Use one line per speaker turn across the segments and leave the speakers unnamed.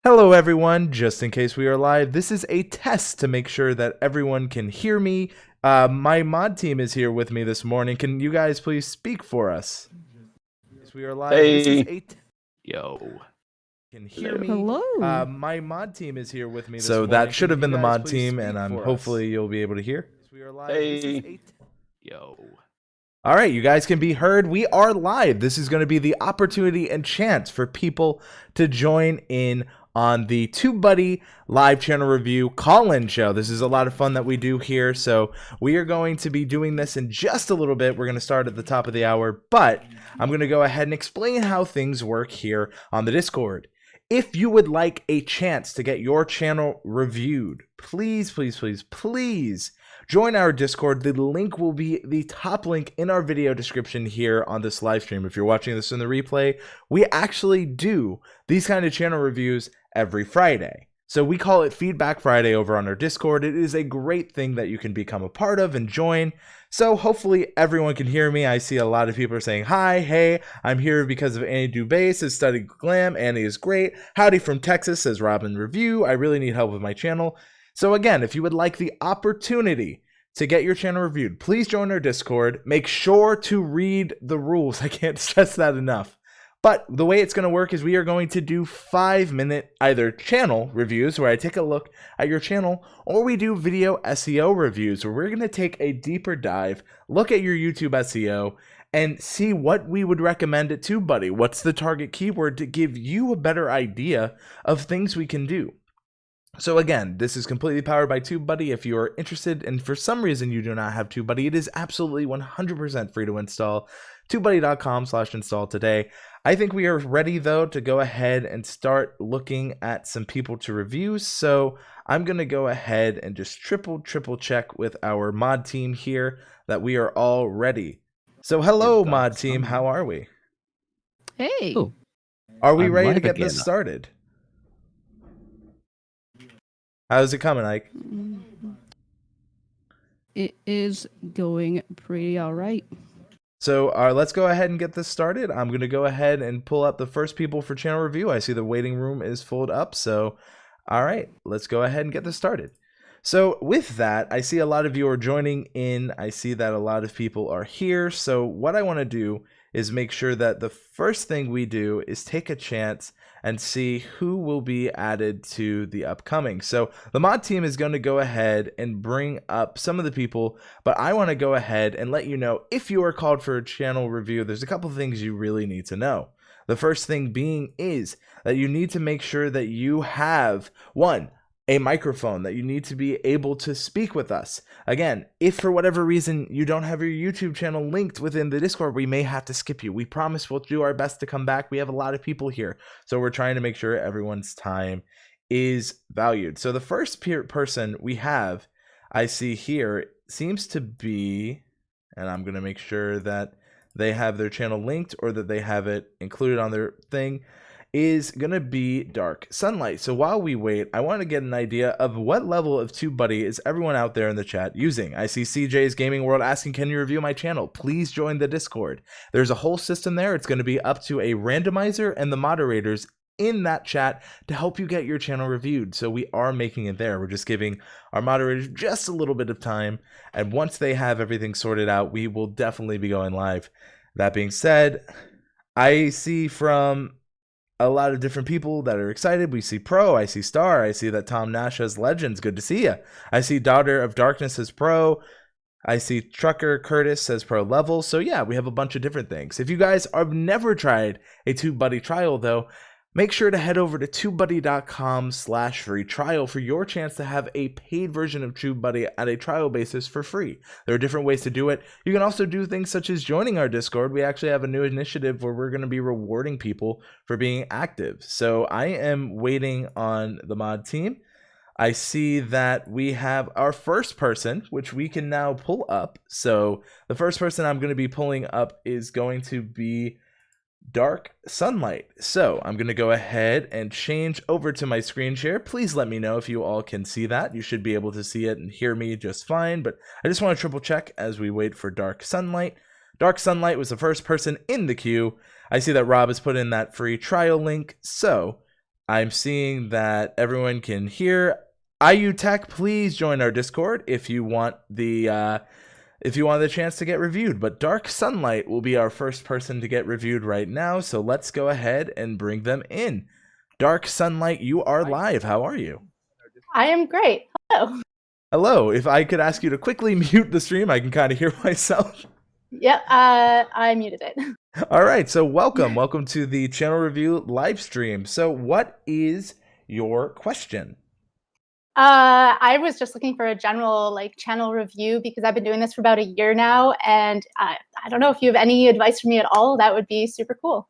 Hello everyone, just in case we are live, this is a test to make sure that everyone can hear me. My mod team is here with me this morning. Can you guys please speak for us? Yes, we are live. This is
Hey.
Yo.
Can hear me.
Hello.
My mod team is here with me this
So
morning.
that
should have been the mod please team, speak and for us? hopefully you'll be able to hear. Yes, we are live. This is
Hey.
Yo.
All right, you guys can be heard. We are live. This is going to be the opportunity and chance for people to join in on the TubeBuddy live channel review call-in show. This is a lot of fun that we do here, so we are going to be doing this in just a little bit. We're going to start at the top of the hour, but I'm going to go ahead and explain how things work here on the Discord. If you would like a chance to get your channel reviewed, please join our Discord. The link will be the top link in our video description here on this live stream. If you're watching this in the replay, we actually do these kind of channel reviews every Friday. So we call it Feedback Friday over on our Discord. It is a great thing that you can become a part of and join. So hopefully everyone can hear me. I see a lot of people are saying, hi, hey, I'm here because of Annie Dubay, says Study Glam. Annie is great. Howdy from Texas, says Robin Review. I really need help with my channel. So again, if you would like the opportunity to get your channel reviewed, please join our Discord. Make sure to read the rules. I can't stress that enough. But the way it's going to work is we are going to do 5-minute either channel reviews where I take a look at your channel, or we do video SEO reviews where we're going to take a deeper dive, look at your YouTube SEO, and see what we would recommend at TubeBuddy. What's the target keyword to give you a better idea of things we can do. So again, this is completely powered by TubeBuddy. If you are interested and for some reason you do not have TubeBuddy, it is absolutely 100% free to install. TubeBuddy.com/install today. I think we are ready though to go ahead and start looking at some people to review. So I'm going to go ahead and just triple check with our mod team here that we are all ready. So hello mod team, how are we?
Hey.
Oh,
Are we
I'm
ready to
live
get
again.
this started? How's it coming, Ike?
It is going pretty all right.
So let's go ahead and get this started. I'm going to go ahead and pull up the first people for channel review. I see the waiting room is filled up. So, all right, let's go ahead and get this started. So with that, I see a lot of you are joining in. I see that a lot of people are here. So what I want to do is make sure that the first thing we do is take a chance and see who will be added to the upcoming. So the mod team is going to go ahead and bring up some of the people, but I want to go ahead and let you know if you are called for a channel review, there's a couple things you really need to know. The first thing being is that you need to make sure that you have a microphone, that you need to be able to speak with us. Again, if for whatever reason you don't have your YouTube channel linked within the Discord, we may have to skip you. We promise we'll do our best to come back. We have a lot of people here, so we're trying to make sure everyone's time is valued. So the first person we have, I see here, seems to be, and I'm going to make sure that they have their channel linked or that they have it included on their thing, is going to be Dark Sunlight. So while we wait, I want to get an idea of what level of TubeBuddy is everyone out there in the chat using. I see CJ's Gaming World asking, can you review my channel? Please join the Discord. There's a whole system there. It's going to be up to a randomizer and the moderators in that chat to help you get your channel reviewed. So we are making it there. We're just giving our moderators just a little bit of time. And once they have everything sorted out, we will definitely be going live. That being said, I see from a lot of different people that are excited. We see Pro, I see Star, I see that Tom Nash has Legends. Good to see you. I see Daughter of Darkness as Pro. I see Trucker Curtis says Pro level. So yeah, we have a bunch of different things. If you guys have never tried a TubeBuddy trial though, make sure to head over to TubeBuddy.com/free trial for your chance to have a paid version of TubeBuddy at a trial basis for free. There are different ways to do it. You can also do things such as joining our Discord. We actually have a new initiative where we're going to be rewarding people for being active. So I am waiting on the mod team. I see that we have our first person, which we can now pull up. So the first person I'm going to be pulling up is going to be Dark Sunlight. So I'm going to go ahead and change over to my screen share. Please let me know if you all can see that. You should be able to see it and hear me just fine, but I just want to triple check as we wait for Dark Sunlight. Dark Sunlight was the first person in the queue. I see that Rob has put in that free trial link, so I'm seeing that everyone can hear. IU Tech, please join our Discord if you want the chance to get reviewed. But Dark Sunlight will be our first person to get reviewed right now, so let's go ahead and bring them in. Dark Sunlight, you are live. How are you?
I am great. Hello.
Hello. If I could ask you to quickly mute the stream, I can kind of hear myself.
Yep, I muted it.
All right, so welcome to the channel review live stream. So what is your question?
I was just looking for a general channel review because I've been doing this for about a year now, and I don't know if you have any advice for me at all. That would be super cool.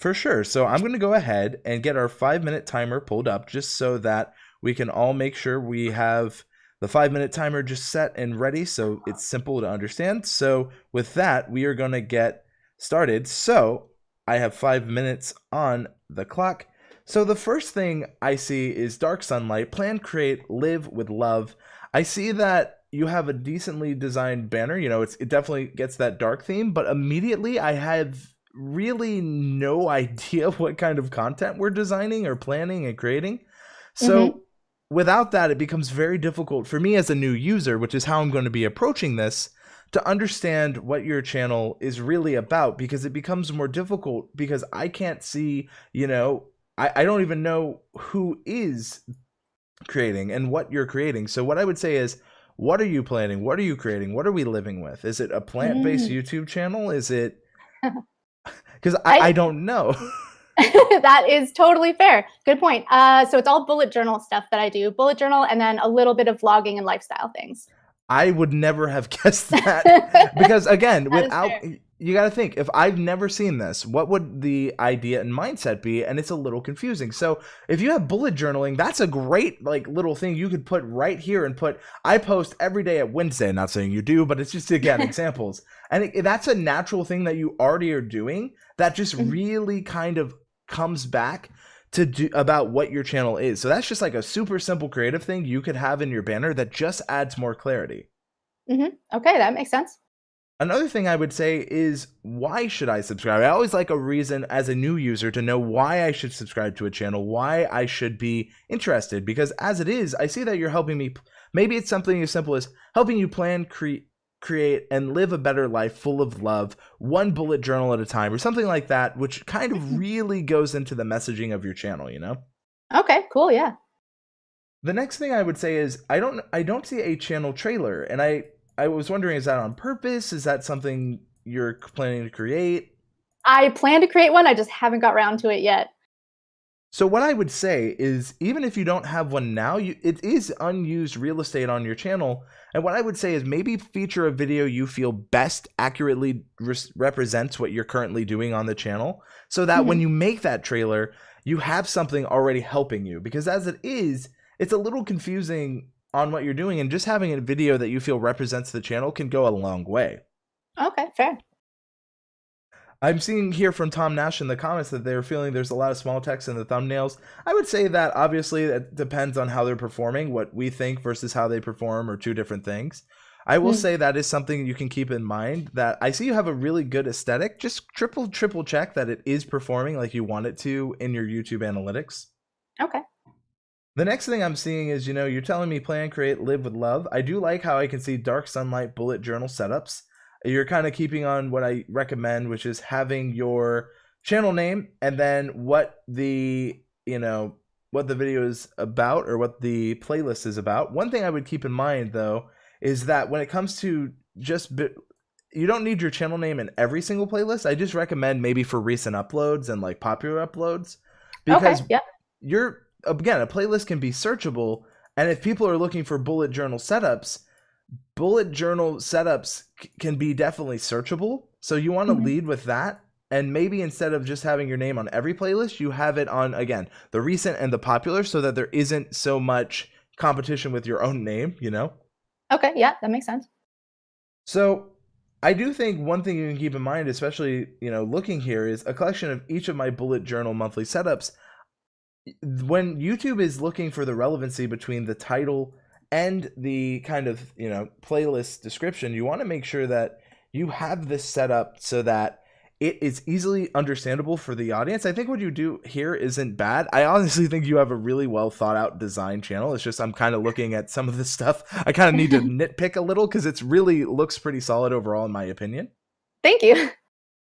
For sure. So I'm going to go ahead and get our 5-minute timer pulled up just so that we can all make sure we have the 5-minute timer just set and ready so it's simple to understand. So with that, we are going to get started. So I have 5 minutes on the clock. So the first thing I see is Dark Sunlight, plan, create, live with love. I see that you have a decently designed banner. You know, it definitely gets that dark theme, but immediately I have really no idea what kind of content we're designing or planning and creating. So without that, it becomes very difficult for me as a new user, which is how I'm going to be approaching this, to understand what your channel is really about, because it becomes more difficult because I can't see, you know, I don't even know who is creating and what you're creating. So what I would say is, what are you planning? What are you creating? What are we living with? Is it a plant-based YouTube channel? Is it... Because I don't know.
That is totally fair. Good point. So it's all bullet journal stuff that I do. Bullet journal and then a little bit of vlogging and lifestyle things.
I would never have guessed that. Because again, without... You got to think, if I've never seen this, what would the idea and mindset be? And it's a little confusing. So if you have bullet journaling, that's a great little thing you could put right here and put, I post every day at Wednesday. I'm not saying you do, but it's just, again, examples. And that's a natural thing that you already are doing that just really kind of comes back to do about what your channel is. So that's just like a super simple creative thing you could have in your banner that just adds more clarity.
Okay, that makes sense.
Another thing I would say is, why should I subscribe? I always like a reason as a new user to know why I should subscribe to a channel, why I should be interested. Because as it is, I see that you're helping me. Maybe it's something as simple as helping you plan, create, and live a better life full of love, one bullet journal at a time, or something like that, which kind of really goes into the messaging of your channel, you know?
Okay, cool, yeah.
The next thing I would say is, I don't see a channel trailer, and I was wondering, is that on purpose? Is that something you're planning to create?
I plan to create one. I just haven't got around to it yet.
So what I would say is, even if you don't have one now, it is unused real estate on your channel. And what I would say is maybe feature a video you feel best accurately represents what you're currently doing on the channel, so that when you make that trailer, you have something already helping you. Because as it is, it's a little confusing on what you're doing, and just having a video that you feel represents the channel can go a long way.
Okay, fair.
I'm seeing here from Tom Nash in the comments that they're feeling there's a lot of small text in the thumbnails. I would say that obviously it depends on how they're performing. What we think versus how they perform are two different things. I will say that is something you can keep in mind, that I see you have a really good aesthetic. Just triple check that it is performing like you want it to in your YouTube analytics.
Okay.
The next thing I'm seeing is, you know, you're telling me plan, create, live with love. I do like how I can see Dark Sunlight bullet journal setups. You're kind of keeping on what I recommend, which is having your channel name and then what the video is about or what the playlist is about. One thing I would keep in mind, though, is that when it comes to you don't need your channel name in every single playlist. I just recommend maybe for recent uploads and like popular uploads, because again, a playlist can be searchable, and if people are looking for bullet journal setups can be definitely searchable. So you want to lead with that, and maybe instead of just having your name on every playlist, you have it on, again, the recent and the popular, so that there isn't so much competition with your own name, you know?
Okay, yeah, that makes sense.
So I do think one thing you can keep in mind, especially, you know, looking here, is a collection of each of my bullet journal monthly setups. When YouTube is looking for the relevancy between the title and the kind of, you know, playlist description, you want to make sure that you have this set up so that it is easily understandable for the audience. I think what you do here isn't bad. I honestly think you have a really well thought out design channel. It's just I'm kind of looking at some of this stuff. I kind of need to nitpick a little because it's really looks pretty solid overall in my opinion.
Thank you.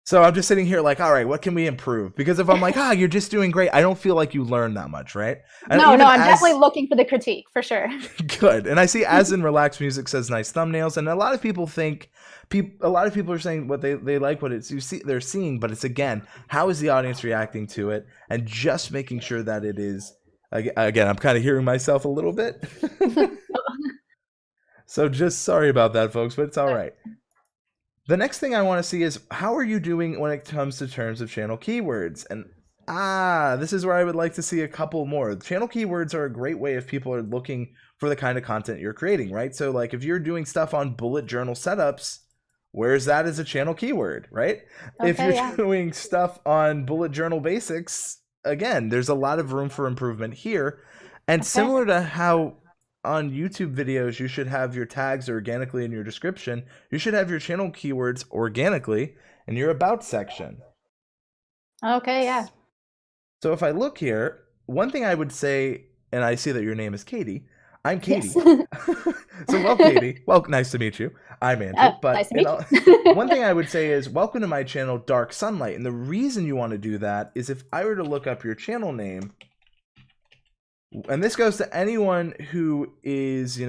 So I'm just sitting here like, all right, what can we improve? Because if I'm like, you're just doing great, I don't feel like you learn that much, right? And
No,
even
I'm definitely looking for the critique for sure.
Good. And I see As in Relaxed Music says nice thumbnails, and a lot of people think a lot of people are saying what they like what it's they're seeing, but it's again, how is the audience reacting to it, and just making sure that it is again, I'm kind of hearing myself a little bit. So just sorry about that, folks, but it's all right. The next thing I want to see is how are you doing when it comes to terms of channel keywords? And this is where I would like to see a couple more. Channel keywords are a great way if people are looking for the kind of content you're creating, right? So like if you're doing stuff on bullet journal setups, where's that as a channel keyword, right?
Okay,
if you're doing stuff on bullet journal basics, again, there's a lot of room for improvement here. And similar to how on YouTube videos, you should have your tags organically in your description, you should have your channel keywords organically in your about section.
Okay, yeah.
So if I look here, one thing I would say, and I see that your name is Katie. I'm Katie.
Yes.
So, well, Katie, well, nice to meet you. I'm Andrew. But
nice to meet you.
one thing I would say is welcome to my channel, Dark Sunlight. And the reason you want to do that is if I were to look up your channel name, and this goes to anyone who is,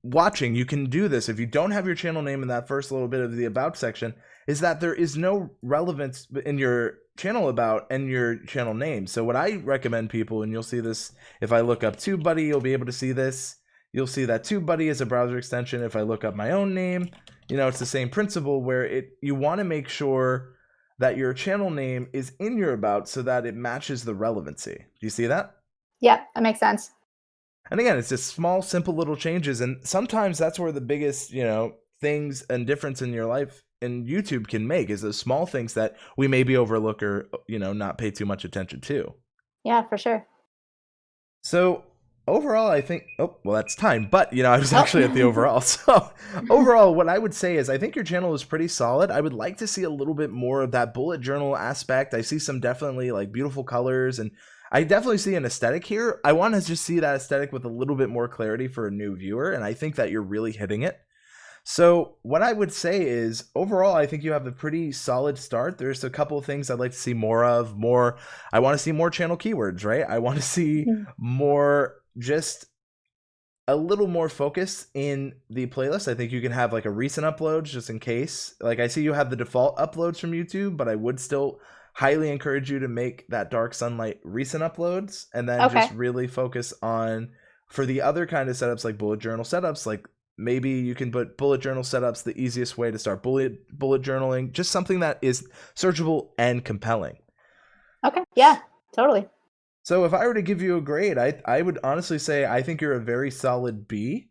watching, you can do this. If you don't have your channel name in that first little bit of the about section, is that there is no relevance in your channel about and your channel name. So what I recommend people, and you'll see this if I look up TubeBuddy, you'll be able to see this. You'll see that TubeBuddy is a browser extension. If I look up my own name, it's the same principle where you want to make sure that your channel name is in your about so that it matches the relevancy. Do you see that?
Yeah, that makes sense.
And again, it's just small, simple little changes. And sometimes that's where the biggest, things and difference in your life in YouTube can make is those small things that we maybe overlook or, not pay too much attention to.
Yeah, for sure.
So overall, I think, that's time. But, I was actually at the overall. So overall, what I would say is I think your channel is pretty solid. I would like to see a little bit more of that bullet journal aspect. I see some definitely like beautiful colors, and I definitely see an aesthetic here. I want to just see that aesthetic with a little bit more clarity for a new viewer, and I think that you're really hitting it. So what I would say is, overall, I think you have a pretty solid start. There's a couple of things I'd like to see more of. I want to see more channel keywords, right? I want to see more, just a little more focus in the playlist. I think you can have like a recent uploads just in case. Like I see you have the default uploads from YouTube, but I would still highly encourage you to make that Dark Sunlight recent uploads, and then just really focus on, for the other kind of setups like bullet journal setups, like maybe you can put bullet journal setups, the easiest way to start bullet journaling, just something that is searchable and compelling. Okay,
yeah, totally.
So if I were to give you a grade, I would honestly say I think you're a very solid B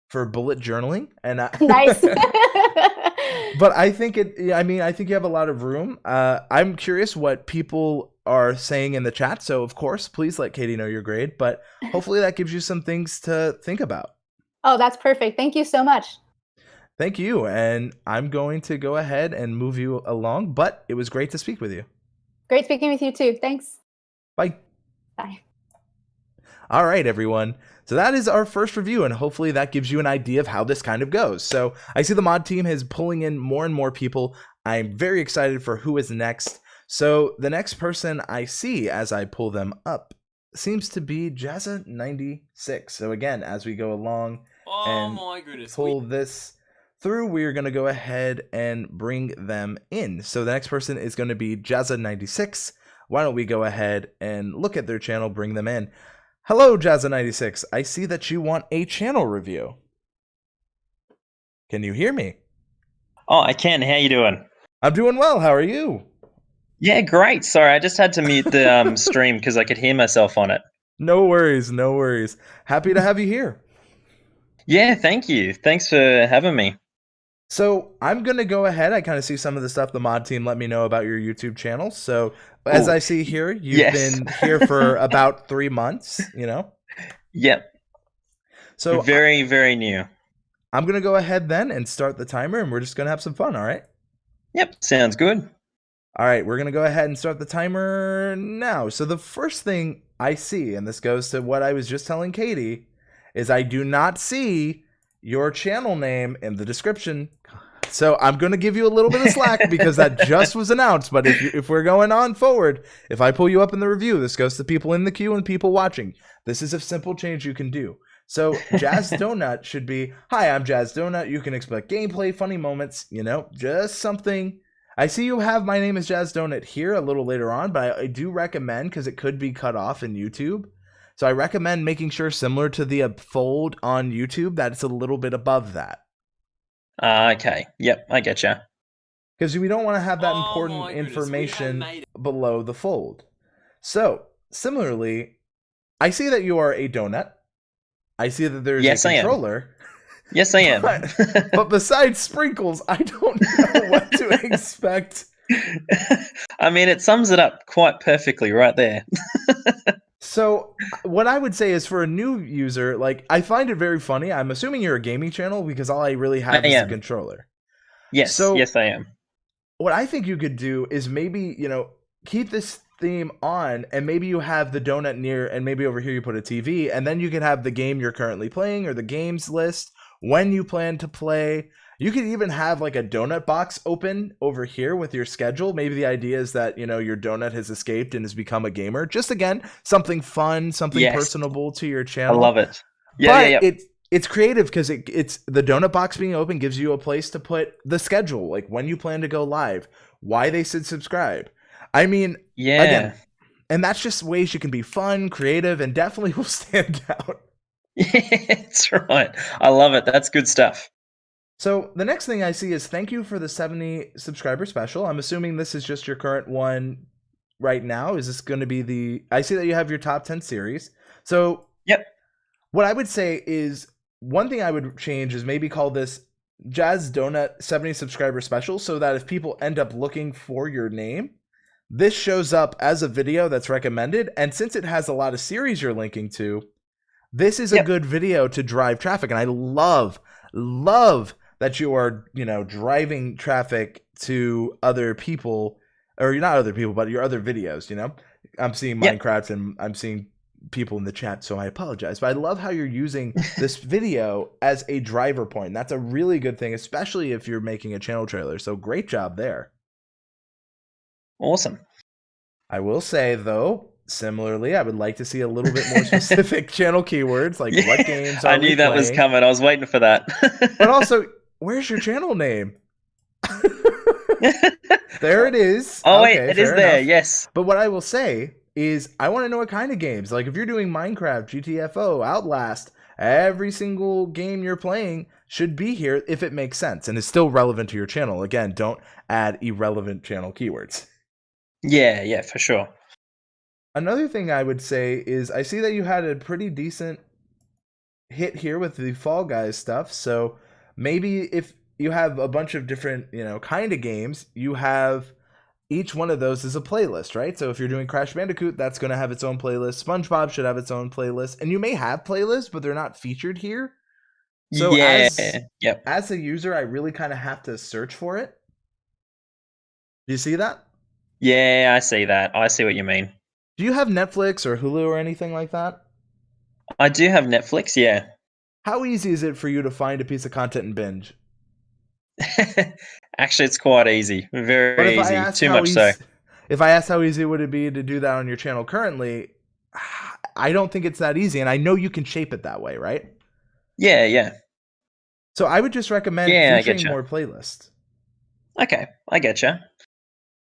for bullet journaling. And
nice.
But I think I think you have a lot of room. I'm curious what people are saying in the chat. So of course, please let Katie know your grade, but hopefully that gives you some things to think about.
Oh, that's perfect. Thank you so much.
Thank you. And I'm going to go ahead and move you along, but it was great to speak with you.
Great speaking with you too. Thanks.
Bye.
Bye.
All right, everyone. So that is our first review, and hopefully that gives you an idea of how this kind of goes. So I see the mod team is pulling in more and more people. I'm very excited for who is next. So the next person I see as I pull them up seems to be Jazza96. So again, as we go along pull this through, we're going to go ahead and bring them in. So the next person is going to be Jazza96. Why don't we go ahead and look at their channel, bring them in. Hello, Jazza96. I see that you want a channel review. Can you hear me?
Oh, I can. How you doing?
I'm doing well. How are you?
Yeah, great. Sorry, I just had to mute the stream because I could hear myself on it.
No worries, no worries. Happy to have you here.
Yeah, thank you. Thanks for having me.
So I'm going to go ahead. I kind of see some of the stuff the mod team let me know about your YouTube channel. So as I see here, you've been here for about 3 months,
Yep.
So
very, very new.
I'm going to go ahead then and start the timer, and we're just going to have some fun, all right?
Yep, sounds good.
All right, we're going to go ahead and start the timer now. So the first thing I see, and this goes to what I was just telling Katie, is I do not see your channel name in the description. So I'm going to give you a little bit of slack because that just was announced. But if we're going on forward, if I pull you up in the review, this goes to people in the queue and people watching. This is a simple change you can do. So Jazz Donut should be, hi, I'm Jazz Donut. You can expect gameplay, funny moments, just something. I see you have my name is Jazz Donut here a little later on, but I do recommend, because it could be cut off in YouTube. So I recommend making sure, similar to the fold on YouTube, that it's a little bit above that.
Okay. Yep, I get you.
Because we don't want to have that important information below the fold. So, similarly, I see that you are a donut. I see that there's a controller.
Yes, I am.
But besides sprinkles, I don't know what to expect.
I mean, it sums it up quite perfectly right there.
So what I would say is, for a new user, like, I find it very funny. I'm assuming you're a gaming channel because all I really have is a controller.
Yes,
so
yes, I am.
What I think you could do is maybe, keep this theme on, and maybe you have the donut near, and maybe over here you put a TV, and then you can have the game you're currently playing or the games list, when you plan to play. You could even have like a donut box open over here with your schedule. Maybe the idea is that, your donut has escaped and has become a gamer. Just, again, something fun, something personable to your channel.
I love it. Yeah,
but it's creative because it's the donut box being open gives you a place to put the schedule, like when you plan to go live, why they should subscribe. I mean, again, and that's just ways you can be fun, creative, and definitely will stand out.
That's right. I love it. That's good stuff.
So the next thing I see is thank you for the 70 subscriber special. I'm assuming this is just your current one right now. Is this going to be I see that you have your top 10 series. So
yep.
What I would say is, one thing I would change is maybe call this Jazz Donut 70 subscriber special, so that if people end up looking for your name, this shows up as a video that's recommended. And since it has a lot of series you're linking to, this is a good video to drive traffic. And I love that you are, driving traffic to other people, or not other people, but your other videos, I'm seeing Minecraft and I'm seeing people in the chat, so I apologize. But I love how you're using this video as a driver point. That's a really good thing, especially if you're making a channel trailer. So great job there.
Awesome.
I will say, though, similarly, I would like to see a little bit more specific channel keywords, like what games are
I knew that was coming. I was waiting for that.
But also, where's your channel name? There it is.
Oh, wait, it is there, yes.
But what I will say is, I want to know what kind of games. Like, if you're doing Minecraft, GTFO, Outlast, every single game you're playing should be here if it makes sense and is still relevant to your channel. Again, don't add irrelevant channel keywords.
Yeah, for sure.
Another thing I would say is, I see that you had a pretty decent hit here with the Fall Guys stuff. So maybe if you have a bunch of different, kind of games, you have each one of those is a playlist, right? So if you're doing Crash Bandicoot, that's going to have its own playlist. SpongeBob should have its own playlist. And you may have playlists, but they're not featured here. So as a user, I really kind of have to search for it. Do you see that?
Yeah, I see that. I see what you mean.
Do you have Netflix or Hulu or anything like that?
I do have Netflix, yeah.
How easy is it for you to find a piece of content and binge?
Actually, it's quite easy. Very easy. Too much so.
If I asked how easy would it be to do that on your channel currently, I don't think it's that easy. And I know you can shape it that way, right?
Yeah.
So I would just recommend featuring more playlists.
Okay, I get you.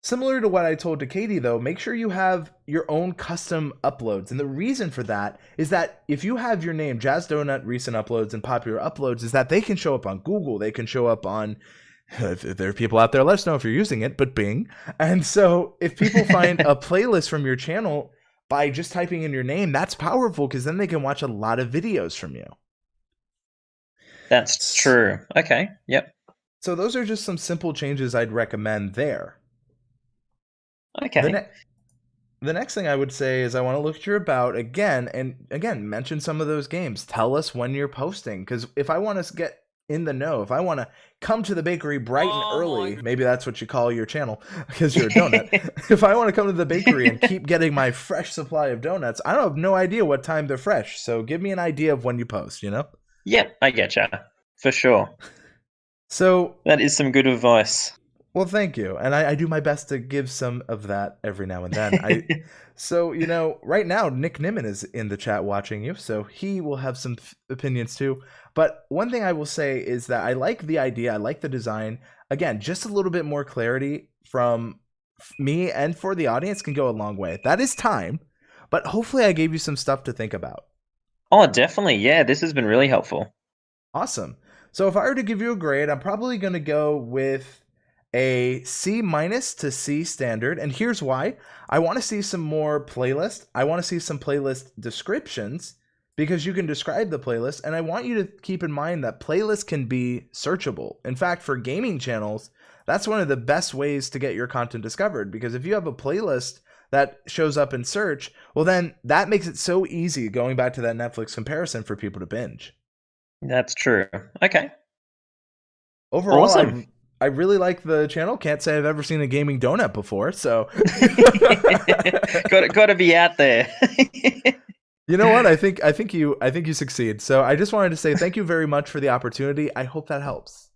Similar to what I told to Katie, though, make sure you have your own custom uploads. And the reason for that is that if you have your name, Jazz Donut Recent Uploads and Popular Uploads, is that they can show up on Google. They can show up on, if there are people out there, let us know if you're using it, but Bing. And so if people find a playlist from your channel by just typing in your name, that's powerful, because then they can watch a lot of videos from you.
That's true. Okay, yep.
So those are just some simple changes I'd recommend there.
Okay.
The next thing I would say is I want to look at your about again, and again, mention some of those games. Tell us when you're posting, because if I want to get in the know, if I want to come to the bakery bright and early, maybe that's what you call your channel because you're a donut. If I want to come to the bakery and keep getting my fresh supply of donuts, I don't have no idea what time they're fresh. So give me an idea of when you post, you know?
Yep, I getcha. For sure.
So
That is some good advice.
well, thank you. And I do my best to give some of that every now and then. So, you know, right now, Nick Nimmin is in the chat watching you, so he will have some opinions too. But one thing I will say is that I like the idea. I like the design. Again, just a little bit more clarity from me and for the audience can go a long way. That is time, but hopefully I gave you some stuff to think about.
Oh, definitely. Yeah, this has been really helpful.
Awesome. So if I were to give you a grade, I'm probably going to go with a C- to C standard. And here's why. I want to see some more playlist. I want to see some playlist descriptions because you can describe the playlist. And I want you to keep in mind that playlists can be searchable. In fact, for gaming channels, that's one of the best ways to get your content discovered, because if you have a playlist that shows up in search, well, then that makes it so easy, going back to that Netflix comparison, for people to binge.
That's true. Okay.
Overall,
Awesome.
I really like the channel. Can't say I've ever seen a gaming donut before, so
got to be out there.
you know what? I think you succeed. So I just wanted to say thank you very much for the opportunity. I hope that helps.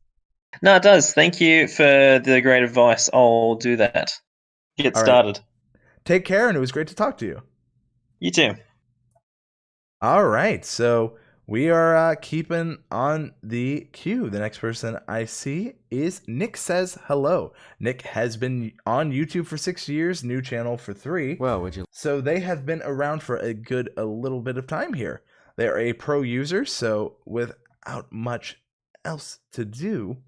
No, it does. Thank you for the great advice. I'll do that. Get
All right.
started.
Take care, and it was great to talk to you.
You too.
All right, so we are keeping on the queue. The next person I see is Nick Says Hello. Nick has been on YouTube for 6 years, new channel for 3.
Well, would you?
So they have been around for a little bit of time here. They're a pro user, so without much else to do,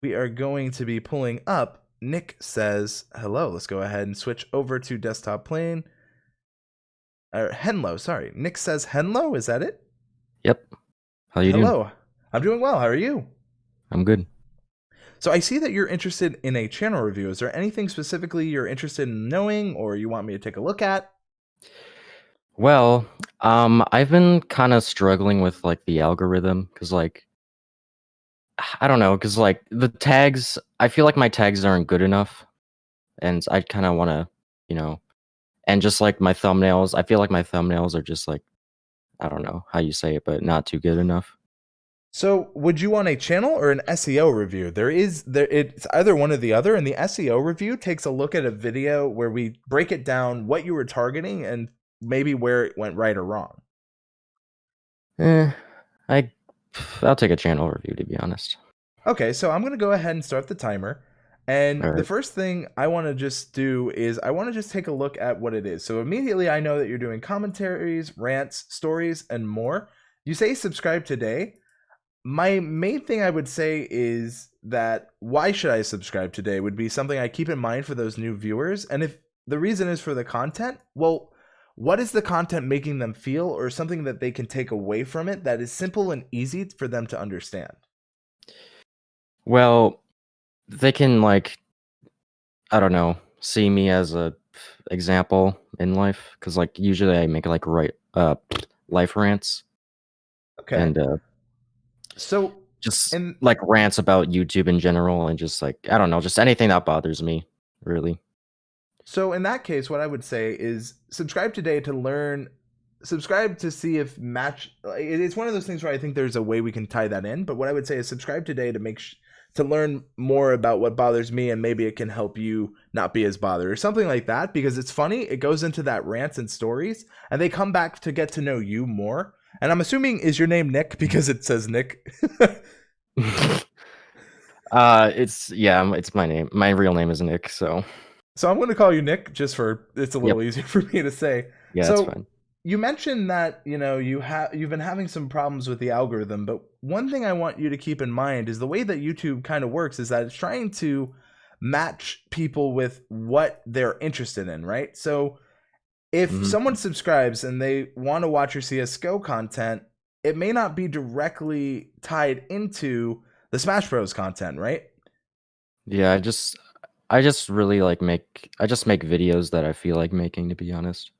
we are going to be pulling up Nick Says Hello. Let's go ahead and switch over to desktop plane. Henlo, sorry. Nick Says Henlo, is that it?
Yep. How you doing?
Hello. I'm doing well. How are you?
I'm good.
So I see that you're interested in a channel review. Is there anything specifically you're interested in knowing or you want me to take a look at?
Well, I've been kind of struggling with like the algorithm because like I don't know, because like the tags, I feel like my tags aren't good enough, and I kind of want to, you know, and just like my thumbnails, I feel like my thumbnails are just like, I don't know how you say it, but not too good enough.
So would you want a channel or an SEO review? It's either one or the other, and the SEO review takes a look at a video where we break it down what you were targeting and maybe where it went right or wrong.
I'll take a channel review, to be honest.
Okay, so I'm going to go ahead and start the timer. And
All right.
the first thing I want to just do is I want to just take a look at what it is. So immediately I know that you're doing commentaries, rants, stories, and more. You say subscribe today. My main thing I would say is that why should I subscribe today would be something I keep in mind for those new viewers. And if the reason is for the content, well, what is the content making them feel, or something that they can take away from it that is simple and easy for them to understand?
Well, they can like, I don't know, see me as a example in life, because like usually I make like life rants.
Okay.
And
so
just like rants about YouTube in general, and just like, I don't know, just anything that bothers me, really.
So in that case, what I would say is subscribe today to learn, subscribe to see if match. It's one of those things where I think there's a way we can tie that in. But what I would say is subscribe today to to learn more about what bothers me, and maybe it can help you not be as bothered or something like that, because it's funny. It goes into that rants and stories, and they come back to get to know you more. And I'm assuming, is your name Nick because it says Nick?
It's my name. My real name is Nick, so
I'm going to call you Nick just for it's a little easier for me to say.
Yeah,
so,
that's fine.
You mentioned that, you know, you've been having some problems with the algorithm, but one thing I want you to keep in mind is the way that YouTube kind of works is that it's trying to match people with what they're interested in, right? So if someone subscribes and they want to watch your CS:GO content, it may not be directly tied into the Smash Bros content, right?
Yeah, I just really like make videos that I feel like making, to be honest.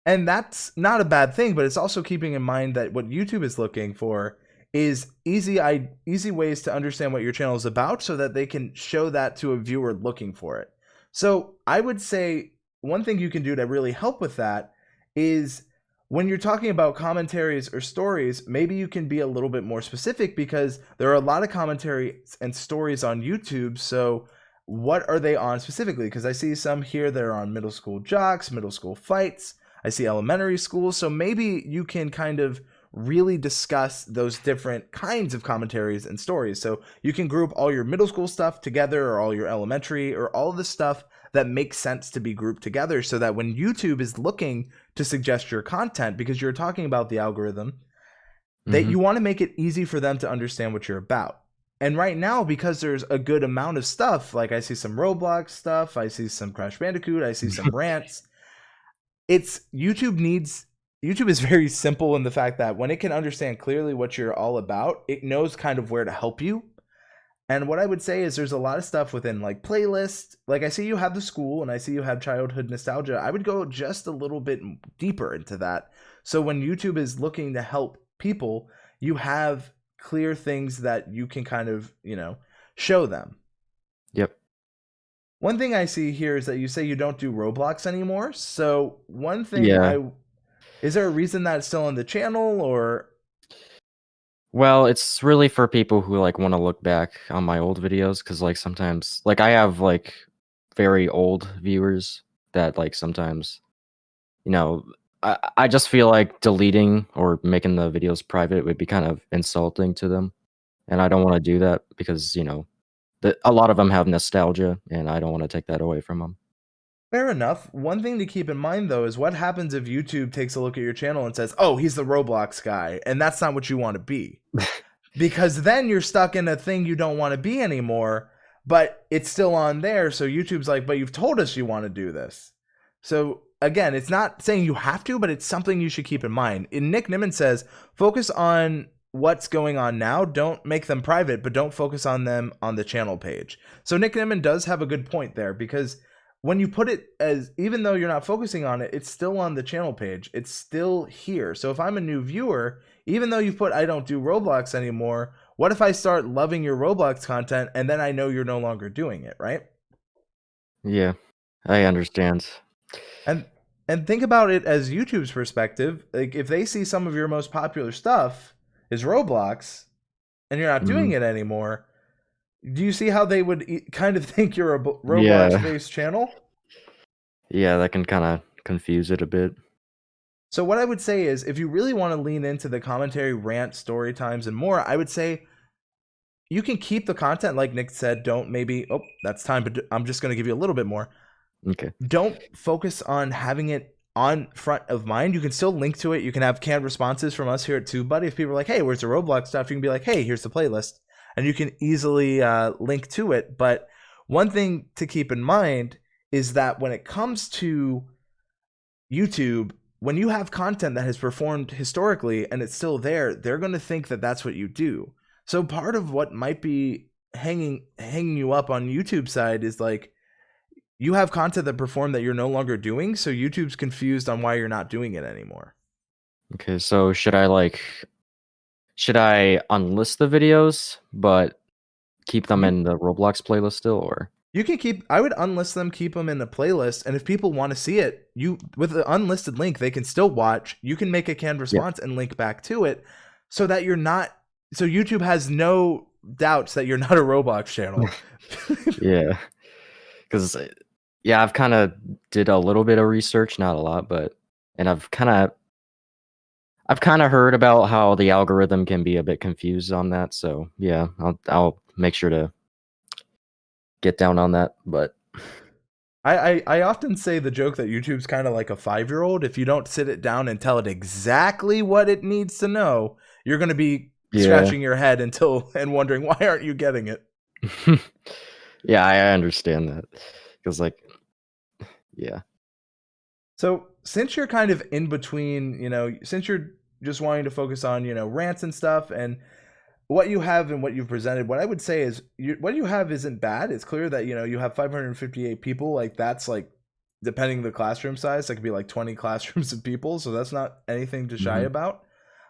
And that's not a bad thing, but it's also keeping in mind that what YouTube is looking for is easy ways to understand what your channel is about so that they can show that to a viewer looking for it. So I would say one thing you can do to really help with that is when you're talking about commentaries or stories, maybe you can be a little bit more specific, because there are a lot of commentaries and stories on YouTube. So what are they on specifically? Because I see some here that are on middle school jocks, middle school fights. I see elementary schools. So maybe you can kind of really discuss those different kinds of commentaries and stories. So you can group all your middle school stuff together, or all your elementary, or all the stuff that makes sense to be grouped together, so that when YouTube is looking to suggest your content, because you're talking about the algorithm, that you want to make it easy for them to understand what you're about. And right now, because there's a good amount of stuff, like I see some Roblox stuff, I see some Crash Bandicoot, I see some rants. YouTube is very simple in the fact that when it can understand clearly what you're all about, it knows kind of where to help you. And what I would say is there's a lot of stuff within like playlists. Like I see you have the school and I see you have childhood nostalgia. I would go just a little bit deeper into that. So when YouTube is looking to help people, you have clear things that you can kind of, show them.
Yep.
One thing I see here is that you say you don't do Roblox anymore. So one thing is there a reason that it's still on the channel, or?
Well, it's really for people who like want to look back on my old videos, because like sometimes like I have like very old viewers that like sometimes, I just feel like deleting or making the videos private would be kind of insulting to them, and I don't want to do that because a lot of them have nostalgia, and I don't want to take that away from them.
Fair enough. One thing to keep in mind, though, is what happens if YouTube takes a look at your channel and says, oh, he's the Roblox guy, and that's not what you want to be. Because then you're stuck in a thing you don't want to be anymore, but it's still on there, so YouTube's like, but you've told us you want to do this. So, again, it's not saying you have to, but it's something you should keep in mind. And Nick Nimmin says, focus on what's going on now. Don't make them private, but don't focus on them on the channel page. So Nick Nimmin does have a good point there, because when you put it as, even though you're not focusing on it, it's still on the channel page. It's still here. So if I'm a new viewer, even though you've put, I don't do Roblox anymore, what if I start loving your Roblox content and then I know you're no longer doing it, right?
Yeah, I understand.
And think about it as YouTube's perspective. Like if they see some of your most popular stuff is Roblox and you're not doing it anymore, do you see how they would kind of think you're a Roblox-based channel?
Yeah, that can kind of confuse it a bit.
So what I would say is, if you really want to lean into the commentary, rant, story times, and more, I would say you can keep the content like Nick said. Don't that's time, but I'm just going to give you a little bit more.
Okay.
Don't focus on having it on front of mind. You can still link to it. You can have canned responses from us here at TubeBuddy. If people are like, hey, where's the Roblox stuff? You can be like, hey, here's the playlist. And you can easily link to it. But one thing to keep in mind is that when it comes to YouTube, when you have content that has performed historically and it's still there, they're going to think that that's what you do. So part of what might be hanging you up on YouTube side is like, you have content that performed that you're no longer doing. So YouTube's confused on why you're not doing it anymore.
Okay, so should I unlist the videos but keep them in the Roblox playlist still, or?
You can I would unlist them, keep them in the playlist, and if people want to see it, with the unlisted link, they can still watch. You can make a canned response and link back to it, so that so YouTube has no doubts that you're not a Roblox channel.
Yeah, because I've kind of did a little bit of research, not a lot, and I've kind of heard about how the algorithm can be a bit confused on that. So yeah, I'll make sure to get down on that. But
I often say the joke that YouTube's kind of like a 5-year-old. If you don't sit it down and tell it exactly what it needs to know, you're going to be scratching your head and wondering, why aren't you getting it?
Yeah, I understand that, because
So since you're kind of in between, since you're just wanting to focus on, rants and stuff and what you have and what you've presented, what I would say is what you have isn't bad. It's clear that, you have 558 people. Like that's like, depending the classroom size, that could be like 20 classrooms of people. So that's not anything to shy about.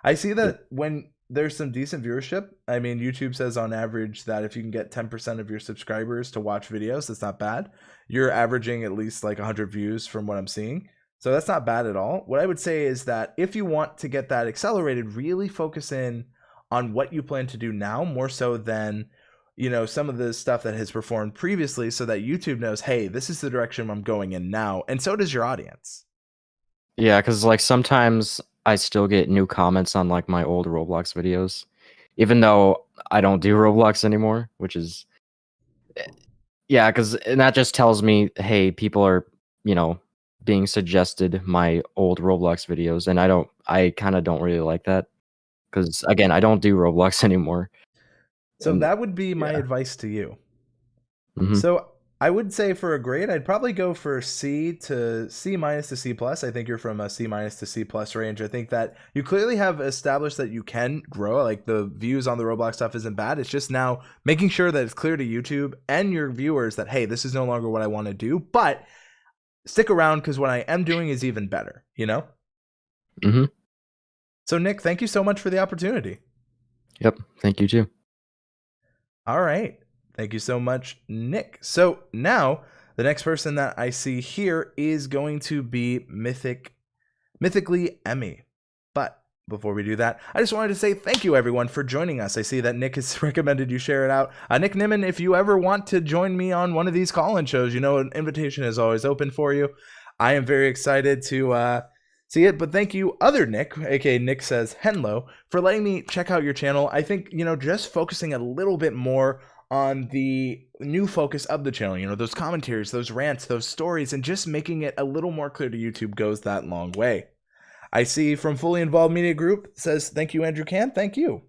I see that when there's some decent viewership. I mean, YouTube says on average that if you can get 10% of your subscribers to watch videos, that's not bad. You're averaging at least like 100 views from what I'm seeing. So that's not bad at all. What I would say is that if you want to get that accelerated, really focus in on what you plan to do now, more so than, you know, some of the stuff that has performed previously, so that YouTube knows, hey, this is the direction I'm going in now. And so does your audience.
Yeah, because like sometimes I still get new comments on like my old Roblox videos, even though I don't do Roblox anymore, which is yeah, and that just tells me, hey, people are, you know, being suggested my old Roblox videos, and I kind of don't really like that because again, I don't do Roblox anymore.
So
And
that would be my
yeah.
advice to you.
Mhm.
So I would say for a grade, I'd probably go for C to C minus to C plus. I think you're from a C minus to C plus range. I think that you clearly have established that you can grow. Like the views on the Roblox stuff isn't bad. It's just now making sure that it's clear to YouTube and your viewers that, hey, this is no longer what I want to do, but stick around because what I am doing is even better, you know?
Mhm.
So Nick, thank you so much for the opportunity.
Yep. Thank you too.
All right. Thank you so much, Nick. So now the next person that I see here is going to be Mythically Emmy. But before we do that, I just wanted to say thank you everyone for joining us. I see that Nick has recommended you share it out. Nick Nimmin, if you ever want to join me on one of these call-in shows, you know an invitation is always open for you. I am very excited to see it, but thank you, other Nick, aka Nick Says Henlo, for letting me check out your channel. I think, you know, just focusing a little bit more on the new focus of the channel, you know, those commentaries, those rants, those stories, and just making it a little more clear to YouTube goes that long way. I see from Fully Involved Media Group says, thank you, Andrew Can. Thank you.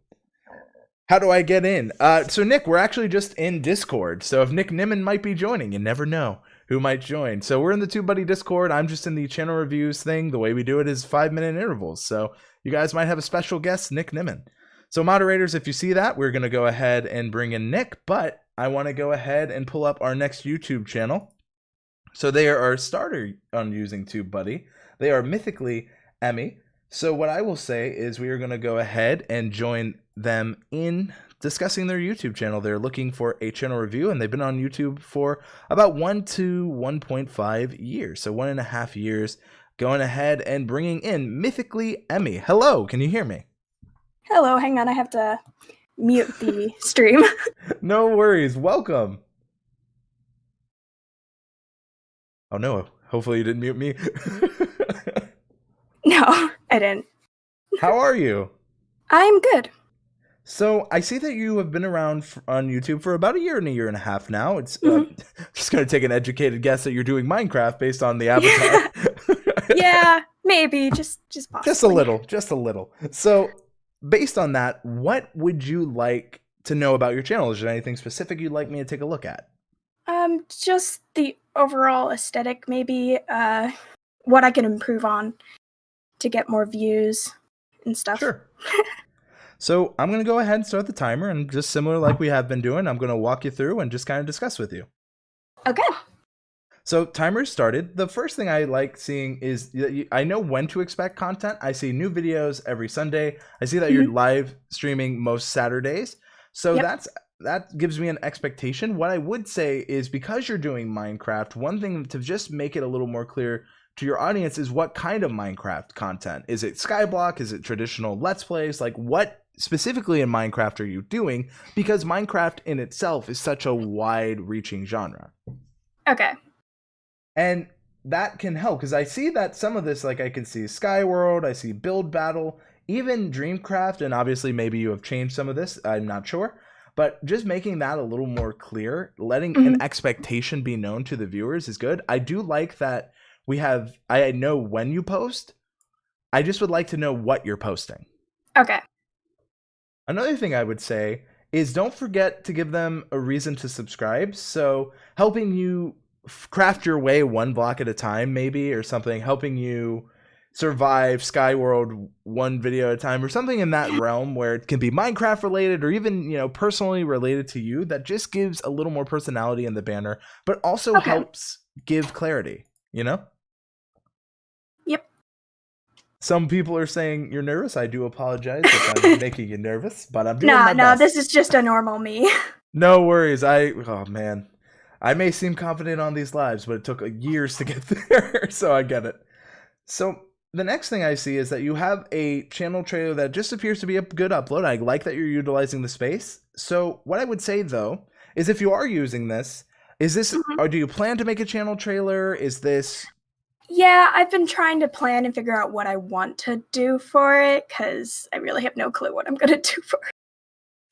How do I get in? So Nick, we're actually just in Discord. So if Nick Nimmin might be joining, you never know who might join. So we're in the TubeBuddy Discord. I'm just in the channel reviews thing. The way we do it is 5-minute intervals. So you guys might have a special guest, Nick Nimmin. So moderators, if you see that, we're going to go ahead and bring in Nick, but I want to go ahead and pull up our next YouTube channel. So they are our starter on using TubeBuddy. They are Mythically Emmy. So what I will say is we are going to go ahead and join them in discussing their YouTube channel. They're looking for a channel review, and they've been on YouTube for about 1 to 1.5 years. So 1.5 years. Going ahead and bringing in Mythically Emmy. Hello, can you hear me?
Hello, hang on, I have to mute the stream.
No worries. Welcome. Oh no, hopefully you didn't mute me.
No, I didn't.
How are you?
I'm good.
So I see that you have been around on YouTube for about a year and a half now. It's just going to take an educated guess that you're doing Minecraft based on the avatar.
Yeah, maybe, just possibly.
Just a little. So based on that, what would you like to know about your channel? Is there anything specific you'd like me to take a look at?
Just the overall aesthetic, maybe, what I can improve on to get more views and stuff.
Sure. So I'm going to go ahead and start the timer, and just similar like we have been doing, I'm going to walk you through and just kind of discuss with you.
Okay.
So timer started. The first thing I like seeing is I know when to expect content. I see new videos every Sunday. I see that you're live streaming most Saturdays. So that gives me an expectation. What I would say is, because you're doing Minecraft, one thing to just make it a little more clear to your audience is what kind of Minecraft content. Is it Skyblock? Is it traditional Let's Plays? Like, what specifically in Minecraft are you doing? Because Minecraft in itself is such a wide-reaching genre.
Okay.
And that can help, because I see that some of this, like I can see Skyworld, I see Build Battle, even Dreamcraft, and obviously maybe you have changed some of this, I'm not sure. But just making that a little more clear, letting an expectation be known to the viewers is good. I do like that I know when you post. I just would like to know what you're posting.
Okay.
Another thing I would say is don't forget to give them a reason to subscribe. So helping you craft your way one block at a time, maybe, or something, helping you survive Skyworld one video at a time, or something in that realm where it can be Minecraft related or even, you know, personally related to you. That just gives a little more personality in the banner, but also helps give clarity, you know?
Yep.
Some people are saying you're nervous. I do apologize if I'm making you nervous, but I'm doing my
No,
best.
this is just a normal me.
No worries. Oh man, I may seem confident on these lives, but it took years to get there, so I get it. So the next thing I see is that you have a channel trailer that just appears to be a good upload. I like that you're utilizing the space. So what I would say though is if you are using this, is this or do you plan to make a channel trailer? Is this
Yeah, I've been trying to plan and figure out what I want to do for it because I really have no clue what I'm going to do for it.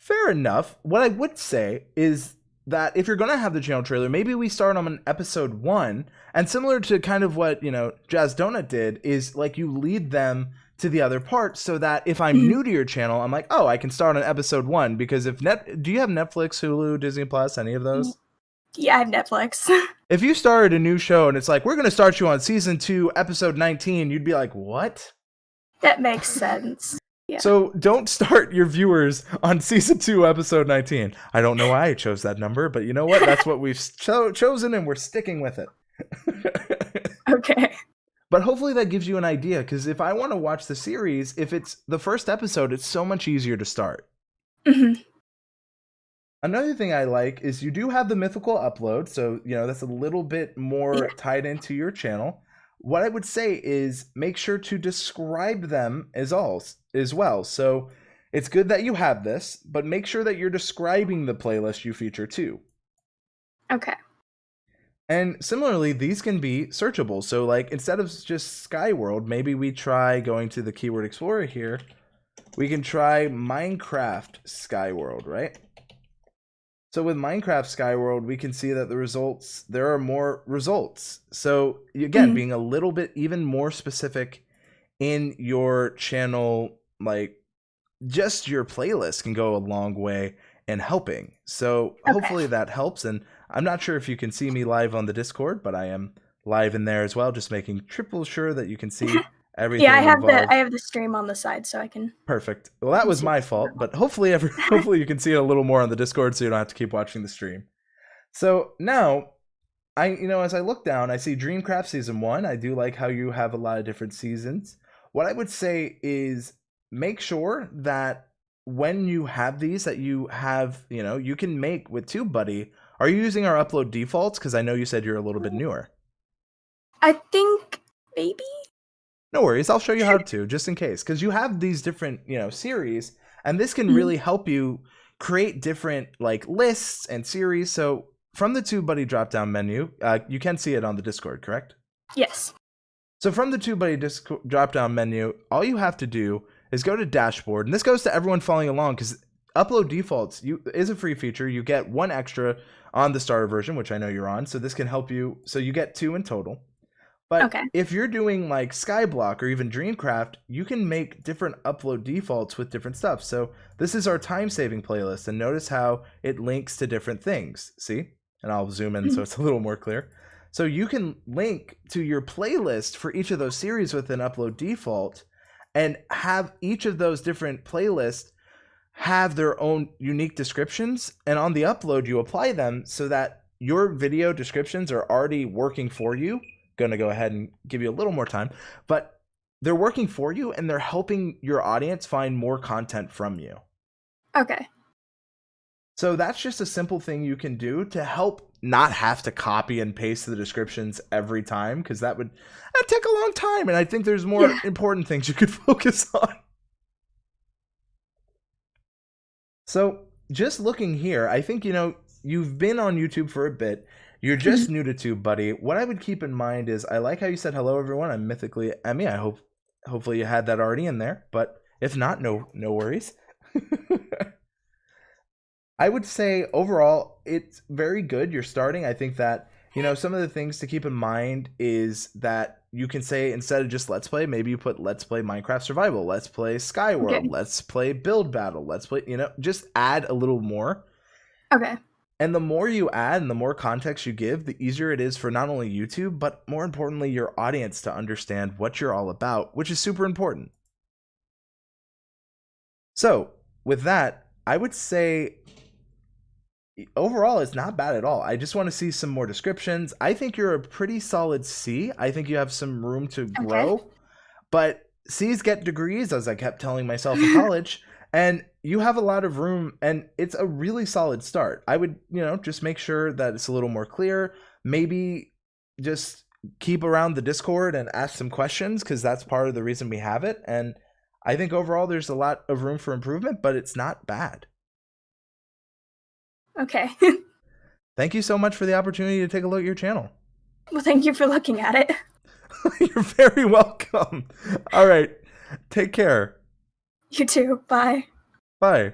fair enough? What I would say is that if you're going to have the channel trailer, maybe we start on episode 1, and similar to kind of what, Jazz Donut did, is like you lead them to the other part so that if I'm new to your channel, I'm like, oh, I can start on episode 1 because do you have Netflix, Hulu, Disney Plus, any of those?
Yeah, I have Netflix.
If you started a new show and it's like, we're going to start you on season 2, episode 19, you'd be like, what?
That makes sense. Yeah.
So don't start your viewers on season 2, episode 19. I don't know why I chose that number, but you know what? That's what we've chosen and we're sticking with it.
Okay.
But hopefully that gives you an idea, because if I want to watch the series, if it's the first episode, it's so much easier to start.
Mm-hmm.
Another thing I like is you do have the mythical upload, so that's a little bit more tied into your channel. What I would say is make sure to describe them as well. So it's good that you have this, but make sure that you're describing the playlist you feature too.
Okay.
And similarly, these can be searchable. So like instead of just Skyworld, maybe we try going to the Keyword Explorer here. We can try Minecraft Skyworld, right? So with Minecraft Skyworld, we can see that there are more results. So again, being a little bit even more specific in your channel, like just your playlist can go a long way in helping. So hopefully that helps. And I'm not sure if you can see me live on the Discord, but I am live in there as well, just making triple sure that you can see everything.
Yeah,
involved.
I have the stream on the side, so I can.
Perfect. Well, that was my fault, but hopefully you can see it a little more on the Discord, so you don't have to keep watching the stream. So now, as I look down, I see Dreamcraft Season 1. I do like how you have a lot of different seasons. What I would say is make sure that when you have these, that you have, you can make with TubeBuddy. Are you using our upload defaults? Because I know you said you're a little bit newer.
I think maybe.
No worries, I'll show you how to, just in case, because you have these different, series, and this can really help you create different like lists and series. So from the TubeBuddy drop-down menu, you can see it on the Discord, correct?
Yes.
So from the TubeBuddy drop-down menu, all you have to do is go to Dashboard, and this goes to everyone following along, because Upload Defaults is a free feature. You get 1 extra on the starter version, which I know you're on, so this can help you. So you get 2 in total. But if you're doing like Skyblock or even Dreamcraft, you can make different upload defaults with different stuff. So this is our time-saving playlist, and notice how it links to different things. See? And I'll zoom in so it's a little more clear. So you can link to your playlist for each of those series with an upload default and have each of those different playlists have their own unique descriptions. And on the upload, you apply them so that your video descriptions are already working for you. Going to go ahead and give you a little more time, but they're working for you and they're helping your audience find more content from you.
Okay.
So that's just a simple thing you can do to help not have to copy and paste the descriptions every time, because that'd take a long time, and I think there's more important things you could focus on. So just looking here, I think you've been on YouTube for a bit. You're just new to TubeBuddy. What I would keep in mind is I like how you said hello everyone. I'm Mythically Emmy. I hopefully you had that already in there, but if not, no worries. I would say overall it's very good. You're starting. I think that some of the things to keep in mind is that you can say instead of just Let's Play, maybe you put Let's Play Minecraft Survival, Let's Play Skyworld, Let's Play Build Battle, Let's Play, just add a little more.
Okay.
And the more you add and the more context you give, the easier it is for not only YouTube, but more importantly, your audience to understand what you're all about, which is super important. So with that, I would say overall, it's not bad at all. I just want to see some more descriptions. I think you're a pretty solid C. I think you have some room to grow, but C's get degrees, as I kept telling myself in college, and you have a lot of room, and it's a really solid start. I would, just make sure that it's a little more clear. Maybe just keep around the Discord and ask some questions, because that's part of the reason we have it. And I think overall there's a lot of room for improvement, but it's not bad.
Okay.
Thank you so much for the opportunity to take a look at your channel.
Well, thank you for looking at it.
You're very welcome. All right. Take care.
You too. Bye.
Bye.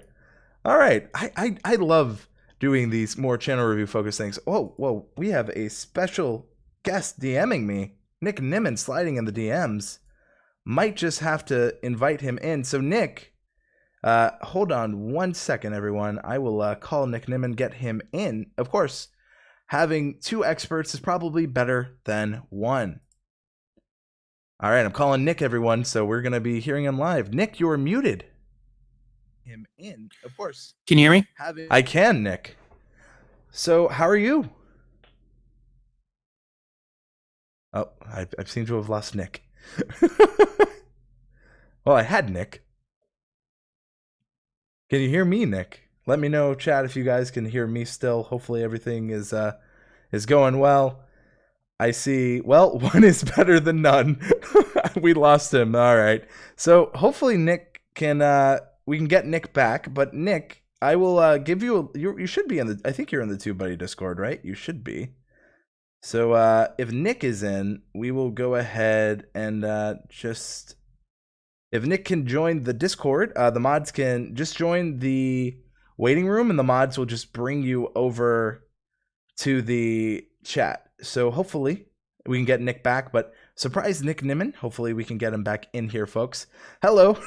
All right. I love doing these more channel review focused things. Whoa. We have a special guest DMing me. Nick Nimmin sliding in the DMs. Might just have to invite him in. So Nick, hold on 1 second, everyone. I will call Nick Nimmin, get him in. Of course, having 2 experts is probably better than 1. All right, I'm calling Nick, everyone, so we're going to be hearing him live. Nick, you're muted. Him in, of course.
Can you hear me?
I can, Nick. So, how are you? Oh, I seem to have lost Nick. Well, I had Nick. Can you hear me, Nick? Let me know, chat, if you guys can hear me still. Hopefully everything is going well. I see. Well, 1 is better than none. We lost him. All right. So hopefully Nick can we can get Nick back. But Nick, I will give you you should be in the. I think you're in the TubeBuddy Discord, right? You should be. So if Nick is in, we will go ahead and just. If Nick can join the Discord, the mods can just join the waiting room, and the mods will just bring you over to the chat. So hopefully we can get Nick back, but surprise Nick Nimmin. Hopefully we can get him back in here, folks. Hello.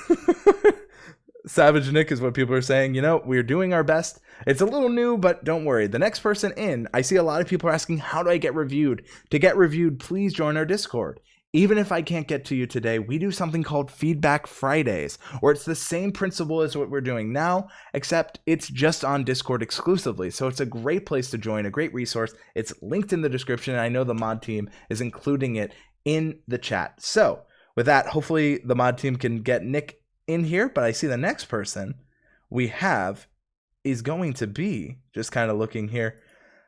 Savage Nick is what people are saying. We're doing our best. It's a little new, but don't worry. The next person in, I see a lot of people are asking, how do I get reviewed? To get reviewed, please join our Discord. Even if I can't get to you today, we do something called Feedback Fridays, where it's the same principle as what we're doing now, except it's just on Discord exclusively. So it's a great place to join, a great resource. It's linked in the description, and I know the mod team is including it in the chat. So with that, hopefully the mod team can get Nick in here, but I see the next person we have is going to be, just kind of looking here,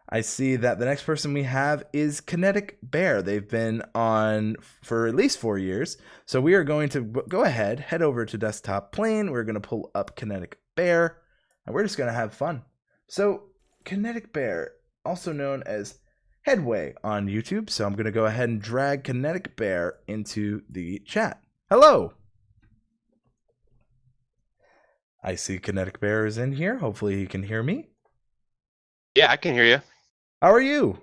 I see that the next person we have is Kinetic Bear. They've been on for at least 4 years. So we are going to go ahead, head over to Desktop Plane. We're going to pull up Kinetic Bear, and we're just going to have fun. So Kinetic Bear, also known as Headway on YouTube. So I'm going to go ahead and drag Kinetic Bear into the chat. Hello. I see Kinetic Bear is in here. Hopefully he can hear me.
Yeah, I can hear you.
How are you?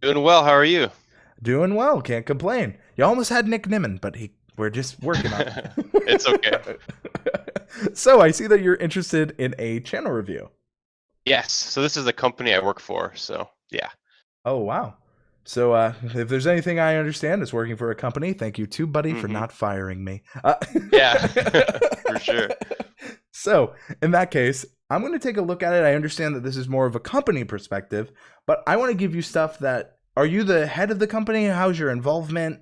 Doing well. How are you?
Doing well. Can't complain. You almost had Nick Nimmin, but we're just working on it.
It's okay.
So I see that you're interested in a channel review.
Yes. So this is the company I work for. So yeah.
Oh, wow. So if there's anything I understand is working for a company, thank you, TubeBuddy, for not firing me.
Yeah, for sure.
So in that case, I'm going to take a look at it. I understand that this is more of a company perspective, but I want to give you stuff that, are you the head of the company? How's your involvement?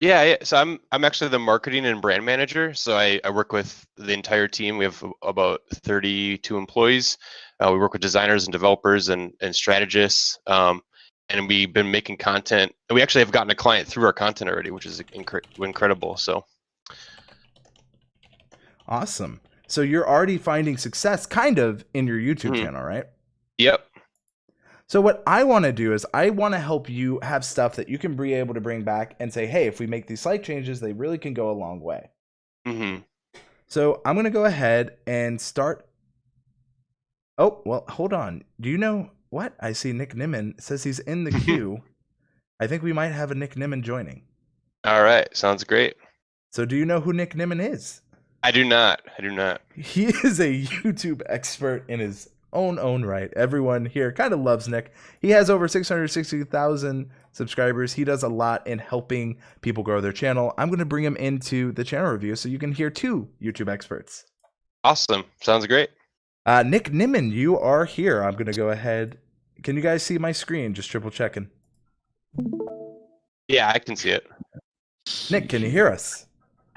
Yeah. So I'm actually the marketing and brand manager. So I work with the entire team. We have about 32 employees. We work with designers and developers and strategists. And we've been making content. And we actually have gotten a client through our content already, which is incredible. So
awesome. So you're already finding success kind of in your YouTube channel, right?
Yep.
So what I want to do is I want to help you have stuff that you can be able to bring back and say, hey, if we make these slight changes, they really can go a long way. So I'm going to go ahead and start. Oh, well, hold on. Do you know what? I see Nick Nimmin says he's in the queue. I think we might have a Nick Nimmin joining.
All right. Sounds great.
So do you know who Nick Nimmin is?
I do not.
He is a YouTube expert in his own right. Everyone here kind of loves Nick. He has over 660,000 subscribers. He does a lot in helping people grow their channel. I'm going to bring him into the channel review so you can hear 2 YouTube experts.
Awesome. Sounds great.
Nick Nimmin, you are here. I'm going to go ahead. Can you guys see my screen? Just triple checking.
Yeah, I can see it.
Nick, can you hear us?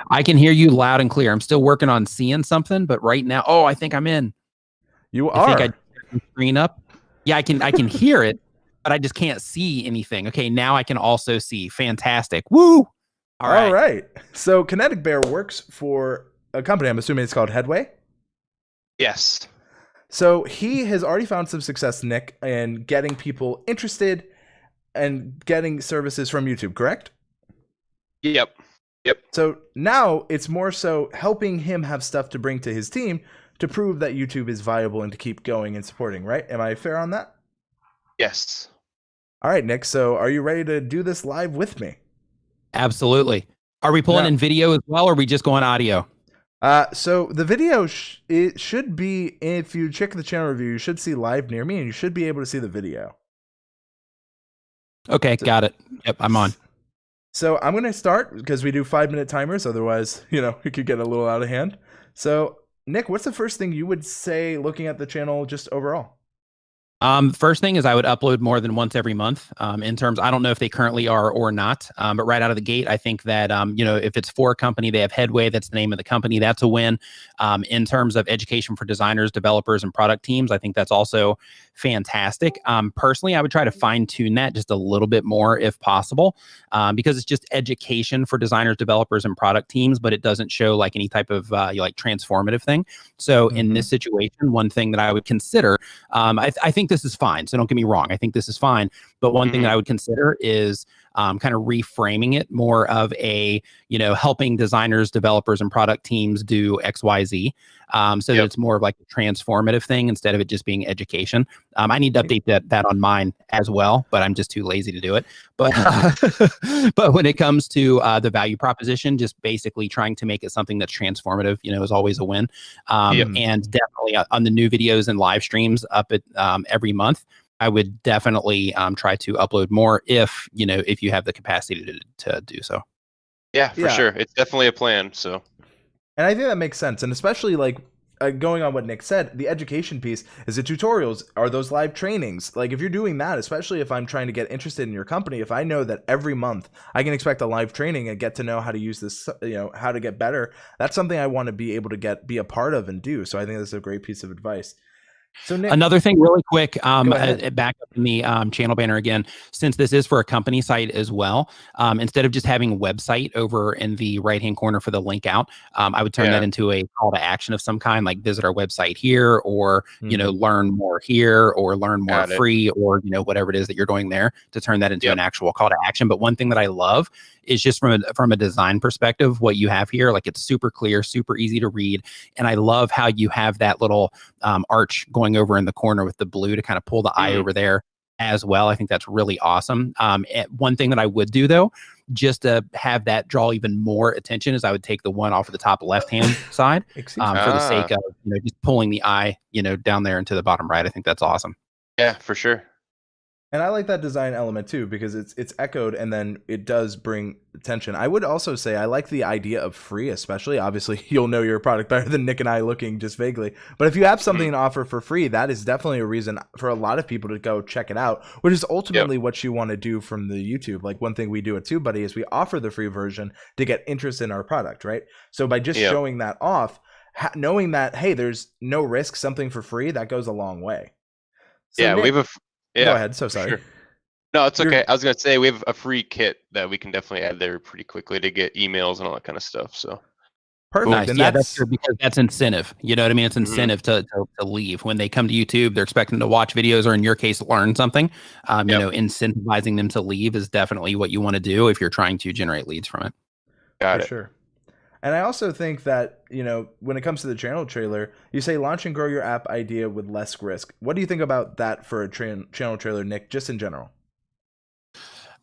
I can hear you loud and clear. I'm still working on seeing something, but right now, oh, I think I'm in.
You
I think I
are.
turned the screen up. Yeah, I can hear it, but I just can't see anything. Okay, now I can also see. Fantastic. Woo!
All right. So Kinetic Bear works for a company. I'm assuming it's called Headway.
Yes.
So he has already found some success, Nick, in getting people interested and getting services from YouTube, correct?
Yep.
So now it's more so helping him have stuff to bring to his team to prove that YouTube is viable and to keep going and supporting, right? Am I fair on that?
Yes.
All right, Nick. So are you ready to do this live with me?
Absolutely. Are we pulling
No.
in video as well, or are we just going audio?
So the video it should be, if you check the channel review, you should see live near me, and you should be able to see the video.
Okay, got it. Yep, I'm on.
So I'm going to start because we do 5-minute timers. Otherwise, it could get a little out of hand. So Nick, what's the first thing you would say looking at the channel just overall?
First thing is I would upload more than once every month. In terms, I don't know if they currently are or not, but right out of the gate, I think that if it's for a company, they have Headway. That's the name of the company. That's a win. In terms of education for designers, developers, and product teams, I think that's also fantastic. Personally, I would try to fine tune that just a little bit more if possible, because it's just education for designers, developers, and product teams, but it doesn't show like any type of like transformative thing. So in this situation, one thing that I would consider, I think this is fine. So don't get me wrong. I think this is fine. But one thing that I would consider is kind of reframing it more of a, helping designers, developers, and product teams do X, Y, Z. So that it's more of like a transformative thing instead of it just being education. I need to update that on mine as well, but I'm just too lazy to do it. But but when it comes to the value proposition, just basically trying to make it something that's transformative, is always a win. And definitely on the new videos and live streams up at every month, I would definitely try to upload more if you have the capacity to do so.
Yeah, for sure. It's definitely a plan. So,
and I think that makes sense, and especially like going on what Nick said, the education piece is the tutorials, are those live trainings. Like if you're doing that, especially if I'm trying to get interested in your company, if I know that every month I can expect a live training and get to know how to use this, how to get better, that's something I want to be able to be a part of and do. So I think that's a great piece of advice. So Nick,
another thing really quick, back up in the channel banner again, since this is for a company site as well, instead of just having a website over in the right-hand corner for the link out, I would turn that into a call to action of some kind, like visit our website here, or, learn more here, or learn more free, or, whatever it is that you're doing there, to turn that into an actual call to action. But one thing that I love is just from a design perspective, what you have here, like it's super clear, super easy to read. And I love how you have that little arch going over in the corner with the blue to kind of pull the eye over there as well. I think that's really awesome. One thing that I would do though, just to have that draw even more attention, is I would take the one off of the top left-hand side for the sake of just pulling the eye down there into the bottom right. I think that's awesome.
Yeah, for sure.
And I like that design element too, because it's echoed and then it does bring attention. I would also say I like the idea of free, especially. Obviously, you'll know your product better than Nick and I looking just vaguely. But if you have something to offer for free, that is definitely a reason for a lot of people to go check it out, which is ultimately what you want to do from the YouTube. Like one thing we do at TubeBuddy is we offer the free version to get interest in our product, right? So by just showing that off, knowing that, hey, there's no risk, something for free, that goes a long way. So Nick,
we have
go ahead. So sorry.
Sure. No, it's okay. I was going to say we have a free kit that we can definitely add there pretty quickly to get emails and all that kind of stuff. So
perfect.
Nice.
And
that's true, because that's incentive. You know what I mean? It's incentive to leave. When they come to YouTube, they're expecting to watch videos, or in your case, learn something. Incentivizing them to leave is definitely what you want to do if you're trying to generate leads from it.
Got it.
Sure. And I also think that, when it comes to the channel trailer, you say launch and grow your app idea with less risk. What do you think about that for a channel trailer, Nick, just in general?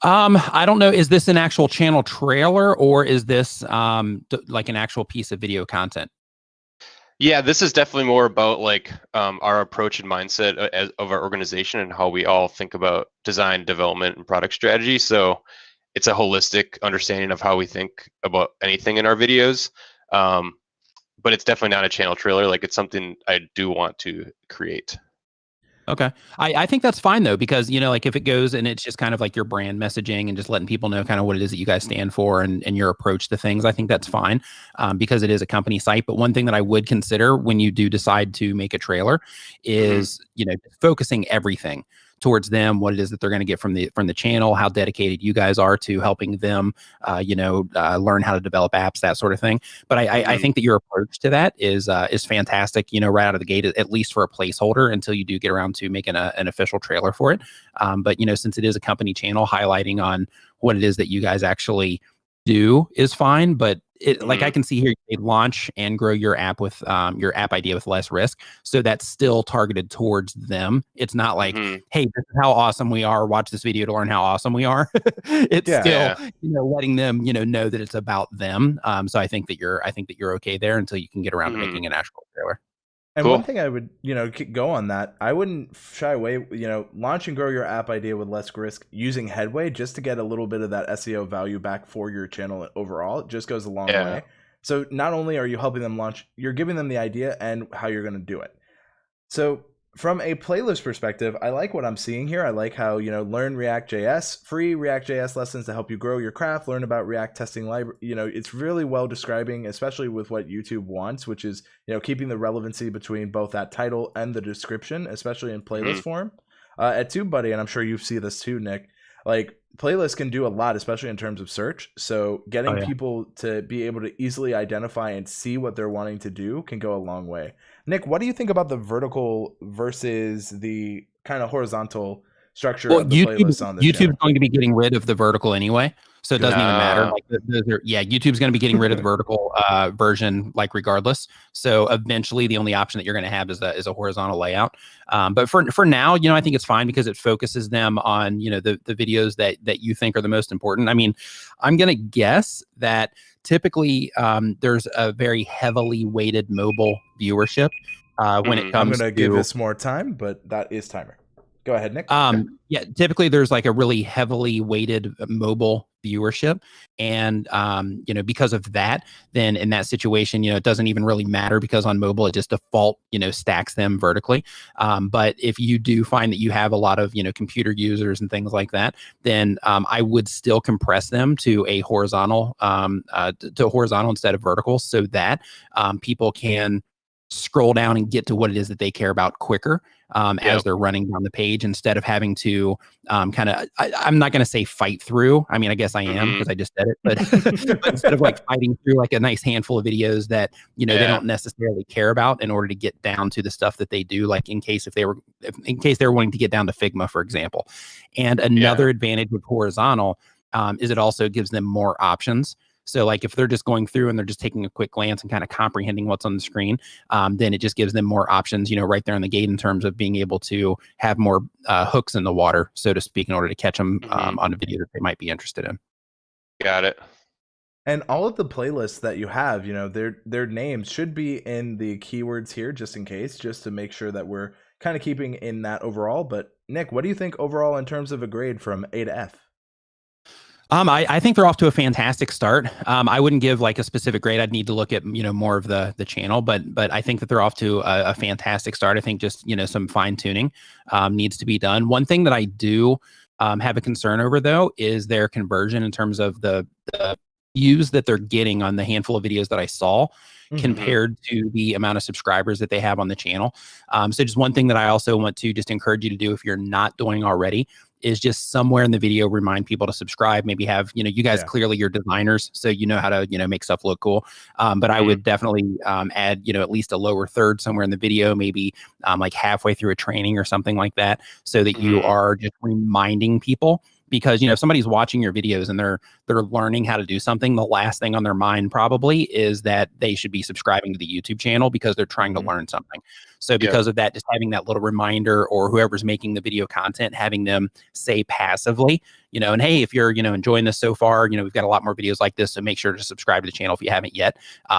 I don't know. Is this an actual channel trailer, or is this like an actual piece of video content?
Yeah, this is definitely more about like our approach and mindset of our organization and how we all think about design, development, and product strategy. So it's a holistic understanding of how we think about anything in our videos. But it's definitely not a channel trailer. Like it's something I do want to create.
Okay. I think that's fine though, because, you know, like if it goes and it's just kind of like your brand messaging and just letting people know kind of what it is that you guys stand for and your approach to things, I think that's fine, because it is a company site. But one thing that I would consider when you do decide to make a trailer is, you know, focusing everything towards them, what it is that they're going to get from the channel, how dedicated you guys are to helping them, learn how to develop apps, that sort of thing. But I think that your approach to that is fantastic. You know, right out of the gate, at least for a placeholder until you do get around to making an official trailer for it. But you know, since it is a company channel, highlighting on what it is that you guys actually do is fine. But like I can see here, you launch and grow your app with your app idea with less risk. So that's still targeted towards them. It's not like, hey, this is how awesome we are. Watch this video to learn how awesome we are. It's still, you know, letting them, you know that it's about them. So I think that you're okay there until you can get around to making an actual trailer.
And one thing I would, you know, go on that, I wouldn't shy away, you know, launch and grow your app idea with less risk using Headway just to get a little bit of that SEO value back for your channel overall. It just goes a long way. So not only are you helping them launch, you're giving them the idea and how you're going to do it. So from a playlist perspective, I like what I'm seeing here. I like how, you know, learn React.js, free React.js lessons to help you grow your craft, learn about React testing library. You know, it's really well describing, especially with what YouTube wants, which is, you know, keeping the relevancy between both that title and the description, especially in playlist form. At TubeBuddy, and I'm sure you see this too, Nick, like playlists can do a lot, especially in terms of search. So getting people to be able to easily identify and see what they're wanting to do can go a long way. Nick, what do you think about the vertical versus the kind of horizontal structure of the playlists on this channel?
YouTube's going to be getting rid of the vertical anyway, so it doesn't even matter. Like YouTube's going to be getting rid of the vertical version, like regardless. So eventually, the only option that you're going to have is a horizontal layout. But for now, you know, I think it's fine because it focuses them on, you know, the videos that you think are the most important. I mean, I'm going to guess that typically there's a very heavily weighted mobile viewership when it comes.
I'm going to give this more time, but that is timer. Go ahead, Nick.
Yeah, typically there's like a really heavily weighted mobile viewership. And, you know, because of that, then in that situation, you know, it doesn't even really matter because on mobile, it just default, you know, stacks them vertically. But if you do find that you have a lot of, you know, computer users and things like that, then I would still compress them to a horizontal, instead of vertical, so that people can scroll down and get to what it is that they care about quicker as they're running down the page, instead of having to kind of, I'm not going to say fight through. I mean, I guess I am because I just said it, but instead of like fighting through like a nice handful of videos that, you know, they don't necessarily care about in order to get down to the stuff that they do, like in case they were wanting to get down to Figma, for example. And another advantage with horizontal is it also gives them more options. So like if they're just going through and they're just taking a quick glance and kind of comprehending what's on the screen, then it just gives them more options, you know, right there on the gate in terms of being able to have more hooks in the water, so to speak, in order to catch them on a video that they might be interested in.
Got it.
And all of the playlists that you have, you know, their names should be in the keywords here, just in case, just to make sure that we're kind of keeping in that overall. But Nick, what do you think overall in terms of a grade from A to F?
I think they're off to a fantastic start. I wouldn't give like a specific grade. I'd need to look at, you know, more of the channel, but I think that they're off to a fantastic start. I think just, you know, some fine tuning needs to be done. One thing that I do have a concern over though is their conversion in terms of the views that they're getting on the handful of videos that I saw compared to the amount of subscribers that they have on the channel. So just one thing that I also want to just encourage you to do if you're not doing already is just somewhere in the video remind people to subscribe. Maybe have, you know, you guys clearly you're designers, so you know how to, you know, make stuff look cool. But I would definitely add, you know, at least a lower third somewhere in the video, maybe like halfway through a training or something like that, so that you are just reminding people. Because, you know, if somebody's watching your videos and they're learning how to do something, the last thing on their mind probably is that they should be subscribing to the YouTube channel because they're trying to learn something. So because of that, just having that little reminder, or whoever's making the video content, having them say passively, you know, and hey, if you're, you know, enjoying this so far, you know, we've got a lot more videos like this, so make sure to subscribe to the channel if you haven't yet.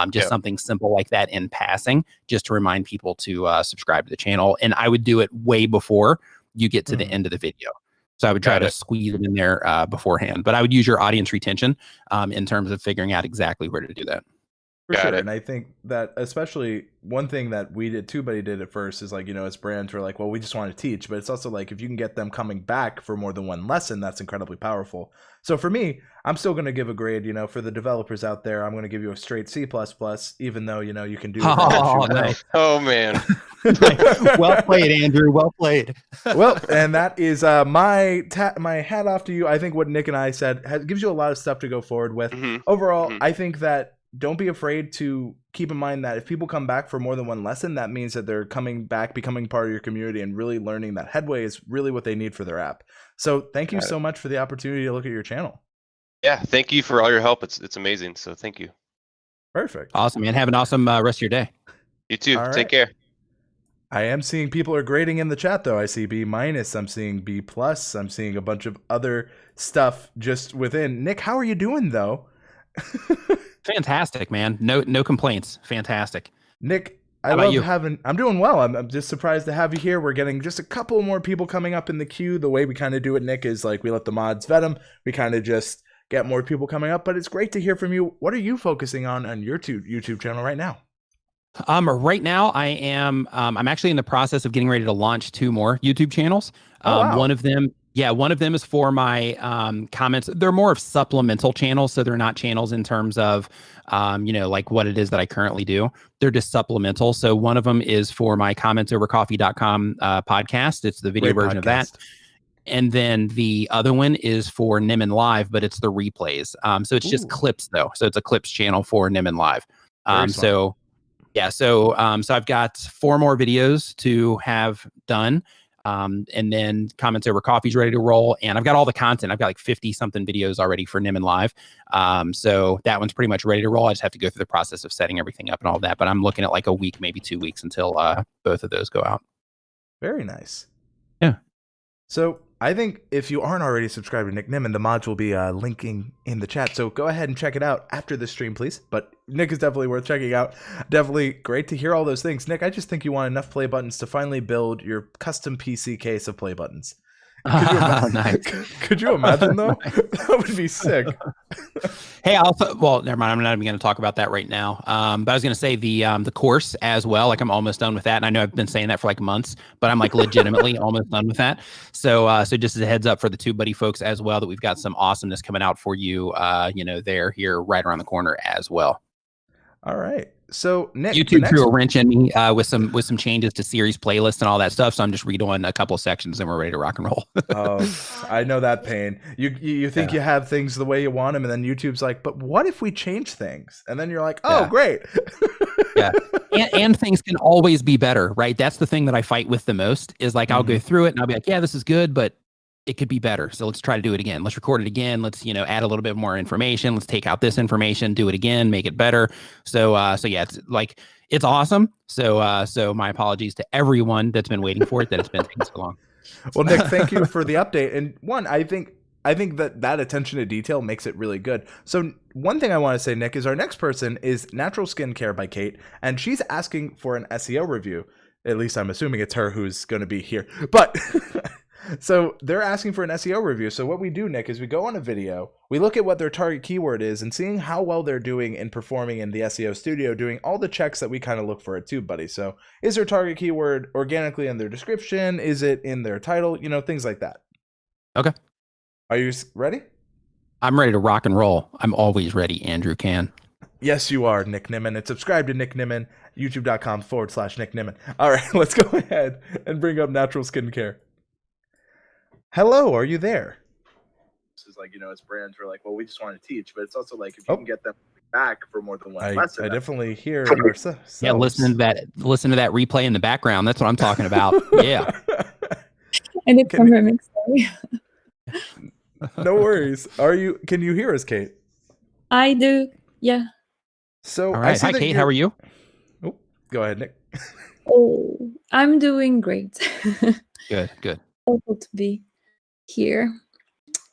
Just something simple like that in passing, just to remind people to subscribe to the channel. And I would do it way before you get to the end of the video. So I would try to squeeze it in there beforehand, but I would use your audience retention in terms of figuring out exactly where to do that.
For
Got
sure.
it.
And I think that especially one thing that we did, TubeBuddy did at first is like, as brands were like, well, we just want to teach, but it's also like if you can get them coming back for more than one lesson, that's incredibly powerful. So for me, I'm still going to give a grade, for the developers out there, I'm going to give you a straight C++, even though, you can do it.
Oh, nice.
Oh man.
Well played, Andrew. Well played.
Well, and that is my hat off to you. I think what Nick and I said gives you a lot of stuff to go forward with.
Mhm.
Overall,
Mhm.
I think that don't be afraid to keep in mind that if people come back for more than one lesson, that means that they're coming back, becoming part of your community, and really learning that headway is really what they need for their app. So thank you
Got it.
so much for the opportunity to look at your channel.
Yeah, thank you for all your help. It's amazing. So thank you.
Perfect.
Awesome, man. Have an awesome rest of your day.
You too.
All right.
Take care.
I am seeing people are grading in the chat though. I see B-, I'm seeing B+, I'm seeing a bunch of other stuff just within. Nick, how are you doing though?
Fantastic, man. No complaints. Fantastic.
Nick, I
How about
love
you?
I'm doing well. I'm just surprised to have you here. We're getting just a couple more people coming up in the queue. The way we kind of do it, Nick, is like we let the mods vet them. We kind of just get more people coming up, but it's great to hear from you. What are you focusing on your YouTube channel right now?
Right now I am I'm actually in the process of getting ready to launch 2 more YouTube channels.
Oh, wow.
One of them is for my comments. They're more of supplemental channels, so they're not channels in terms of like what it is that I currently do. They're just supplemental. So one of them is for my commentsovercoffee.com podcast. It's the video
Great
version of that.
podcast.
And then the other one is for Nimmin Live, but it's the replays. So it's just
Ooh.
clips though. So it's a clips channel for Nimmin Live.
Very smart.
So I've got 4 more videos to have done. And then Comments Over Coffee's ready to roll. And I've got all the content. I've got like 50 something videos already for Nimmin Live. So that one's pretty much ready to roll. I just have to go through the process of setting everything up and all that. But I'm looking at like a week, maybe 2 weeks until both of those go out.
Very nice.
Yeah.
So I think if you aren't already subscribed to Nick Nimmin, the mods will be linking in the chat. So go ahead and check it out after the stream, please. But Nick is definitely worth checking out. Definitely great to hear all those things. Nick, I just think you want enough play buttons to finally build your custom PC case of play buttons.
Nice.
Could you imagine though? That would be sick.
Hey, well, never mind. I'm not even going to talk about that right now. But I was going to say the course as well. Like I'm almost done with that, and I know I've been saying that for like months, but I'm like legitimately almost done with that. So just as a heads up for the TubeBuddy folks as well, that we've got some awesomeness coming out for you. They're here right around the corner as well.
All right. So Nick,
YouTube threw a wrench in me with some changes to series playlists and all that stuff. So I'm just redoing a couple of sections and we're ready to rock and roll.
Oh, I know that pain. You think you have things the way you want them, and then YouTube's like, but what if we change things? And then you're like, oh, great.
Yeah. And things can always be better, right? That's the thing that I fight with the most is like, I'll go through it and I'll be like, yeah, this is good, but it could be better. So let's try to do it again. Let's record it again. Let's, add a little bit more information. Let's take out this information, do it again, make it better. So yeah, it's like, it's awesome. So my apologies to everyone that's been waiting for it, that it's been taking so long.
Well, Nick, thank you for the update. And one, I think that attention to detail makes it really good. So one thing I want to say, Nick, is our next person is Natural Skincare by Kate, and she's asking for an SEO review. At least I'm assuming it's her who's going to be here. But so they're asking for an SEO review. So what we do, Nick, is we go on a video, we look at what their target keyword is, and seeing how well they're doing in performing in the SEO studio, doing all the checks that we kind of look for at TubeBuddy. So is their target keyword organically in their description? Is it in their title? Things like that.
Okay.
Are you ready?
I'm ready to rock and roll. I'm always ready, Andrew Can.
Yes, you are, Nick Nimmin. And subscribe to Nick Nimmin, youtube.com/Nick Nimmin. All right, let's go ahead and bring up Natural Skincare. Hello, are you there? This is like, as brands were like, well, we just want to teach, but it's also like, if you can get them back for more than one lesson. I definitely hear ourselves.
Yeah, listen to that replay in the background. That's what I'm talking about. Yeah.
And it's from remix, sorry.
No worries. Can you hear us, Kate?
I do, yeah.
So
all right. Hi, Kate. How are you?
Oh, go ahead, Nick.
Oh, I'm doing great.
Good.
Grateful to be here.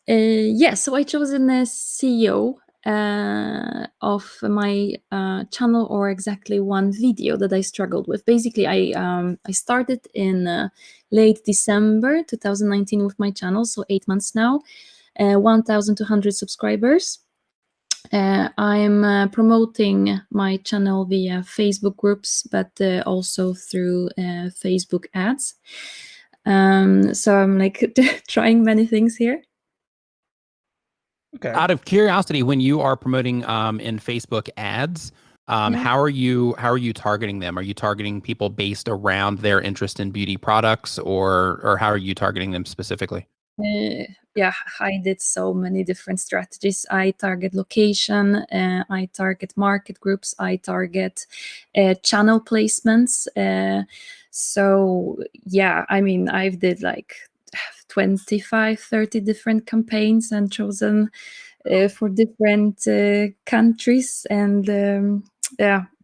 So I chosen a CEO of my channel, or exactly one video that I struggled with. Basically, I started in late December 2019 with my channel, so 8 months now, 1,200 subscribers. I'm promoting my channel via Facebook groups, but also through Facebook ads. So I'm like trying many things here.
Okay.
Out of curiosity, when you are promoting in Facebook ads, how are you targeting them? Are you targeting people based around their interest in beauty products, or how are you targeting them specifically?
Yeah, I did so many different strategies. I target location, I target market groups, I target channel placements. So yeah, I mean, I've did like 25, 30 different campaigns and chosen for different countries and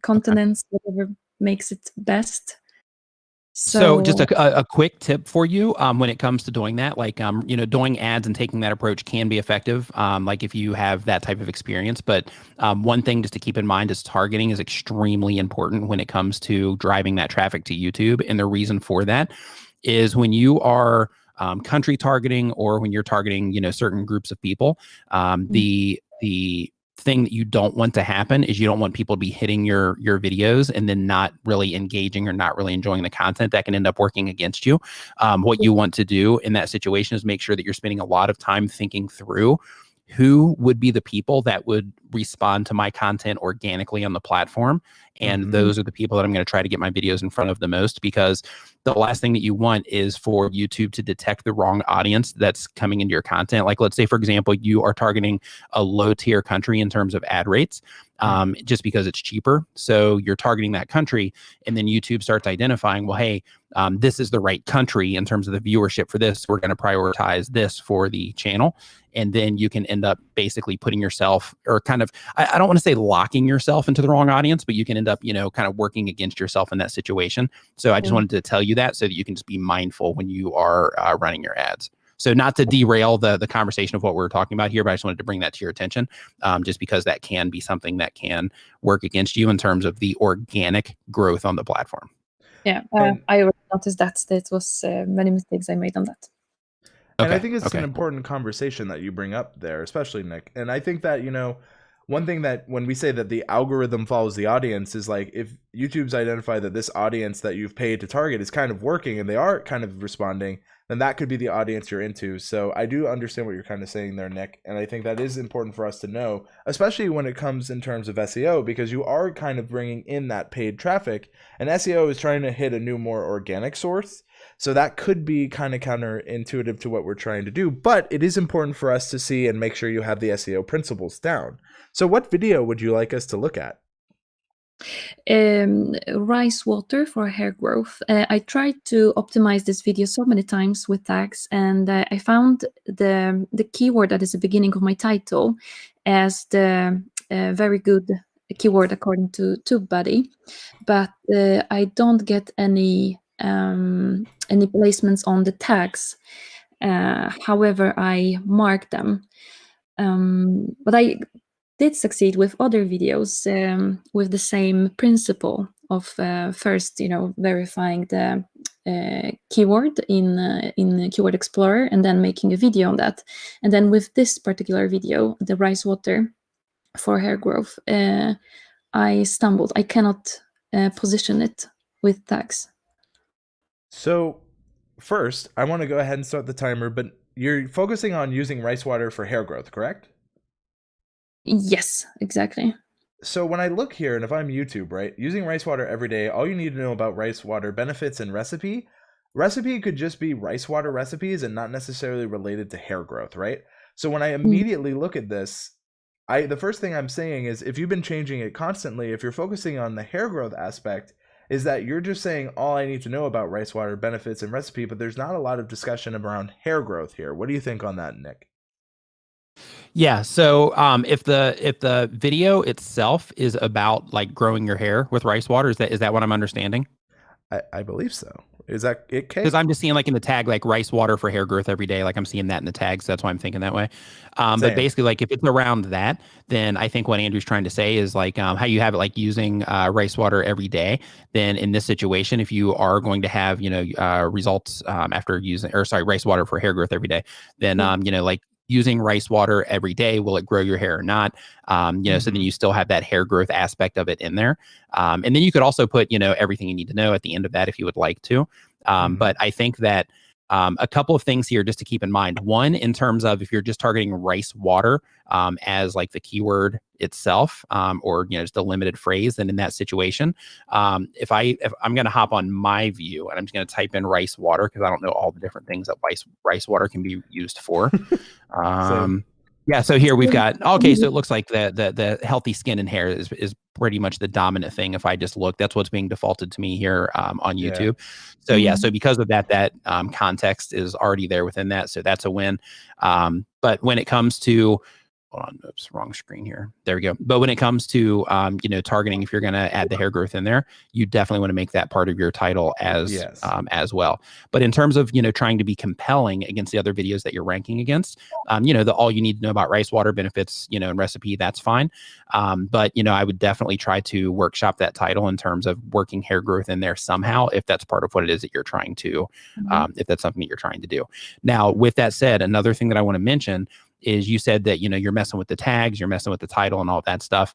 continents, whatever makes it best.
So just a quick tip for you when it comes to doing that, like, doing ads and taking that approach can be effective, like if you have that type of experience. But one thing just to keep in mind is targeting is extremely important when it comes to driving that traffic to YouTube. And the reason for that is when you are country targeting, or when you're targeting, certain groups of people, the thing that you don't want to happen is you don't want people to be hitting your videos and then not really engaging or not really enjoying the content. That can end up working against you. What you want to do in that situation is make sure that you're spending a lot of time thinking through who would be the people that would respond to my content organically on the platform. And those are the people that I'm going to try to get my videos in front of the most, because the last thing that you want is for YouTube to detect the wrong audience that's coming into your content. Like, let's say, for example, you are targeting a low tier country in terms of ad rates, just because it's cheaper. So you're targeting that country, and then YouTube starts identifying, well, hey, this is the right country in terms of the viewership for this. We're going to prioritize this for the channel. And then you can end up basically putting yourself, or kind of, I don't want to say locking yourself into the wrong audience, but you can end up, kind of working against yourself in that situation. So I just wanted to tell you that, so that you can just be mindful when you are running your ads. So not to derail the conversation of what we're talking about here, but I just wanted to bring that to your attention, just because that can be something that can work against you in terms of the organic growth on the platform.
Yeah, I already noticed that there was many mistakes I made on that.
And I think it's an important conversation that you bring up there, especially Nick. And I think that, one thing that when we say that the algorithm follows the audience is, like, if YouTube's identified that this audience that you've paid to target is kind of working and they are kind of responding, then that could be the audience you're into. So I do understand what you're kind of saying there, Nick. And I think that is important for us to know, especially when it comes in terms of SEO, because you are kind of bringing in that paid traffic, and SEO is trying to hit a new, more organic source. So that could be kind of counterintuitive to what we're trying to do, but it is important for us to see and make sure you have the SEO principles down. So what video would you like us to look at?
Rice water for hair growth. I tried to optimize this video so many times with tags, and I found the keyword that is the beginning of my title as the very good keyword according to TubeBuddy, but I don't get any placements on the tags. However, I mark them, but I did succeed with other videos with the same principle of first, verifying the keyword in Keyword Explorer, and then making a video on that. And then with this particular video, the rice water for hair growth, I stumbled. I cannot position it with tags.
So first, I want to go ahead and start the timer, but you're focusing on using rice water for hair growth, correct?
Yes, exactly.
So when I look here, and if I'm YouTube, right, using rice water every day, all you need to know about rice water benefits and recipe could just be rice water recipes and not necessarily related to hair growth, right? So when I immediately look at this, the first thing I'm saying is, if you've been changing it constantly, if you're focusing on the hair growth aspect, is that you're just saying all I need to know about rice water benefits and recipe, but there's not a lot of discussion around hair growth here. What do you think on that, Nick?
Yeah. So if the video itself is about like growing your hair with rice water, is that what I'm understanding?
I believe so. Is that it, Kay?
Because I'm just seeing like in the tag, like rice water for hair growth every day. Like I'm seeing that in the tags. So that's why I'm thinking that way. But basically, like if it's around that, then I think what Andrew's trying to say is like how you have it like using rice water every day. Then in this situation, if you are going to have, results after using, rice water for hair growth every day, then, like using rice water every day, will it grow your hair or not? So then you still have that hair growth aspect of it in there. And then you could also put, everything you need to know at the end of that if you would like to. But I think that a couple of things here just to keep in mind. One, in terms of if you're just targeting rice water as like the keyword itself, or just a limited phrase, then in that situation, if I'm going to hop on my view and I'm just going to type in rice water because I don't know all the different things that rice water can be used for. Yeah, so here we've got, okay, so it looks like the healthy skin and hair is pretty much the dominant thing. If I just look, that's what's being defaulted to me here on YouTube. So yeah, so because of that context is already there within that. So that's a win. But when it comes to, hold on, oops, wrong screen here. There we go. But when it comes to, targeting, if you're going to add the hair growth in there, you definitely want to make that part of your title as well. But in terms of, trying to be compelling against the other videos that you're ranking against, all you need to know about rice water benefits, and recipe, that's fine. But, I would definitely try to workshop that title in terms of working hair growth in there somehow, if that's part of what it is that you're trying to, if that's something that you're trying to do. Now, with that said, another thing that I want to mention is you said that, you're messing with the tags, you're messing with the title and all that stuff,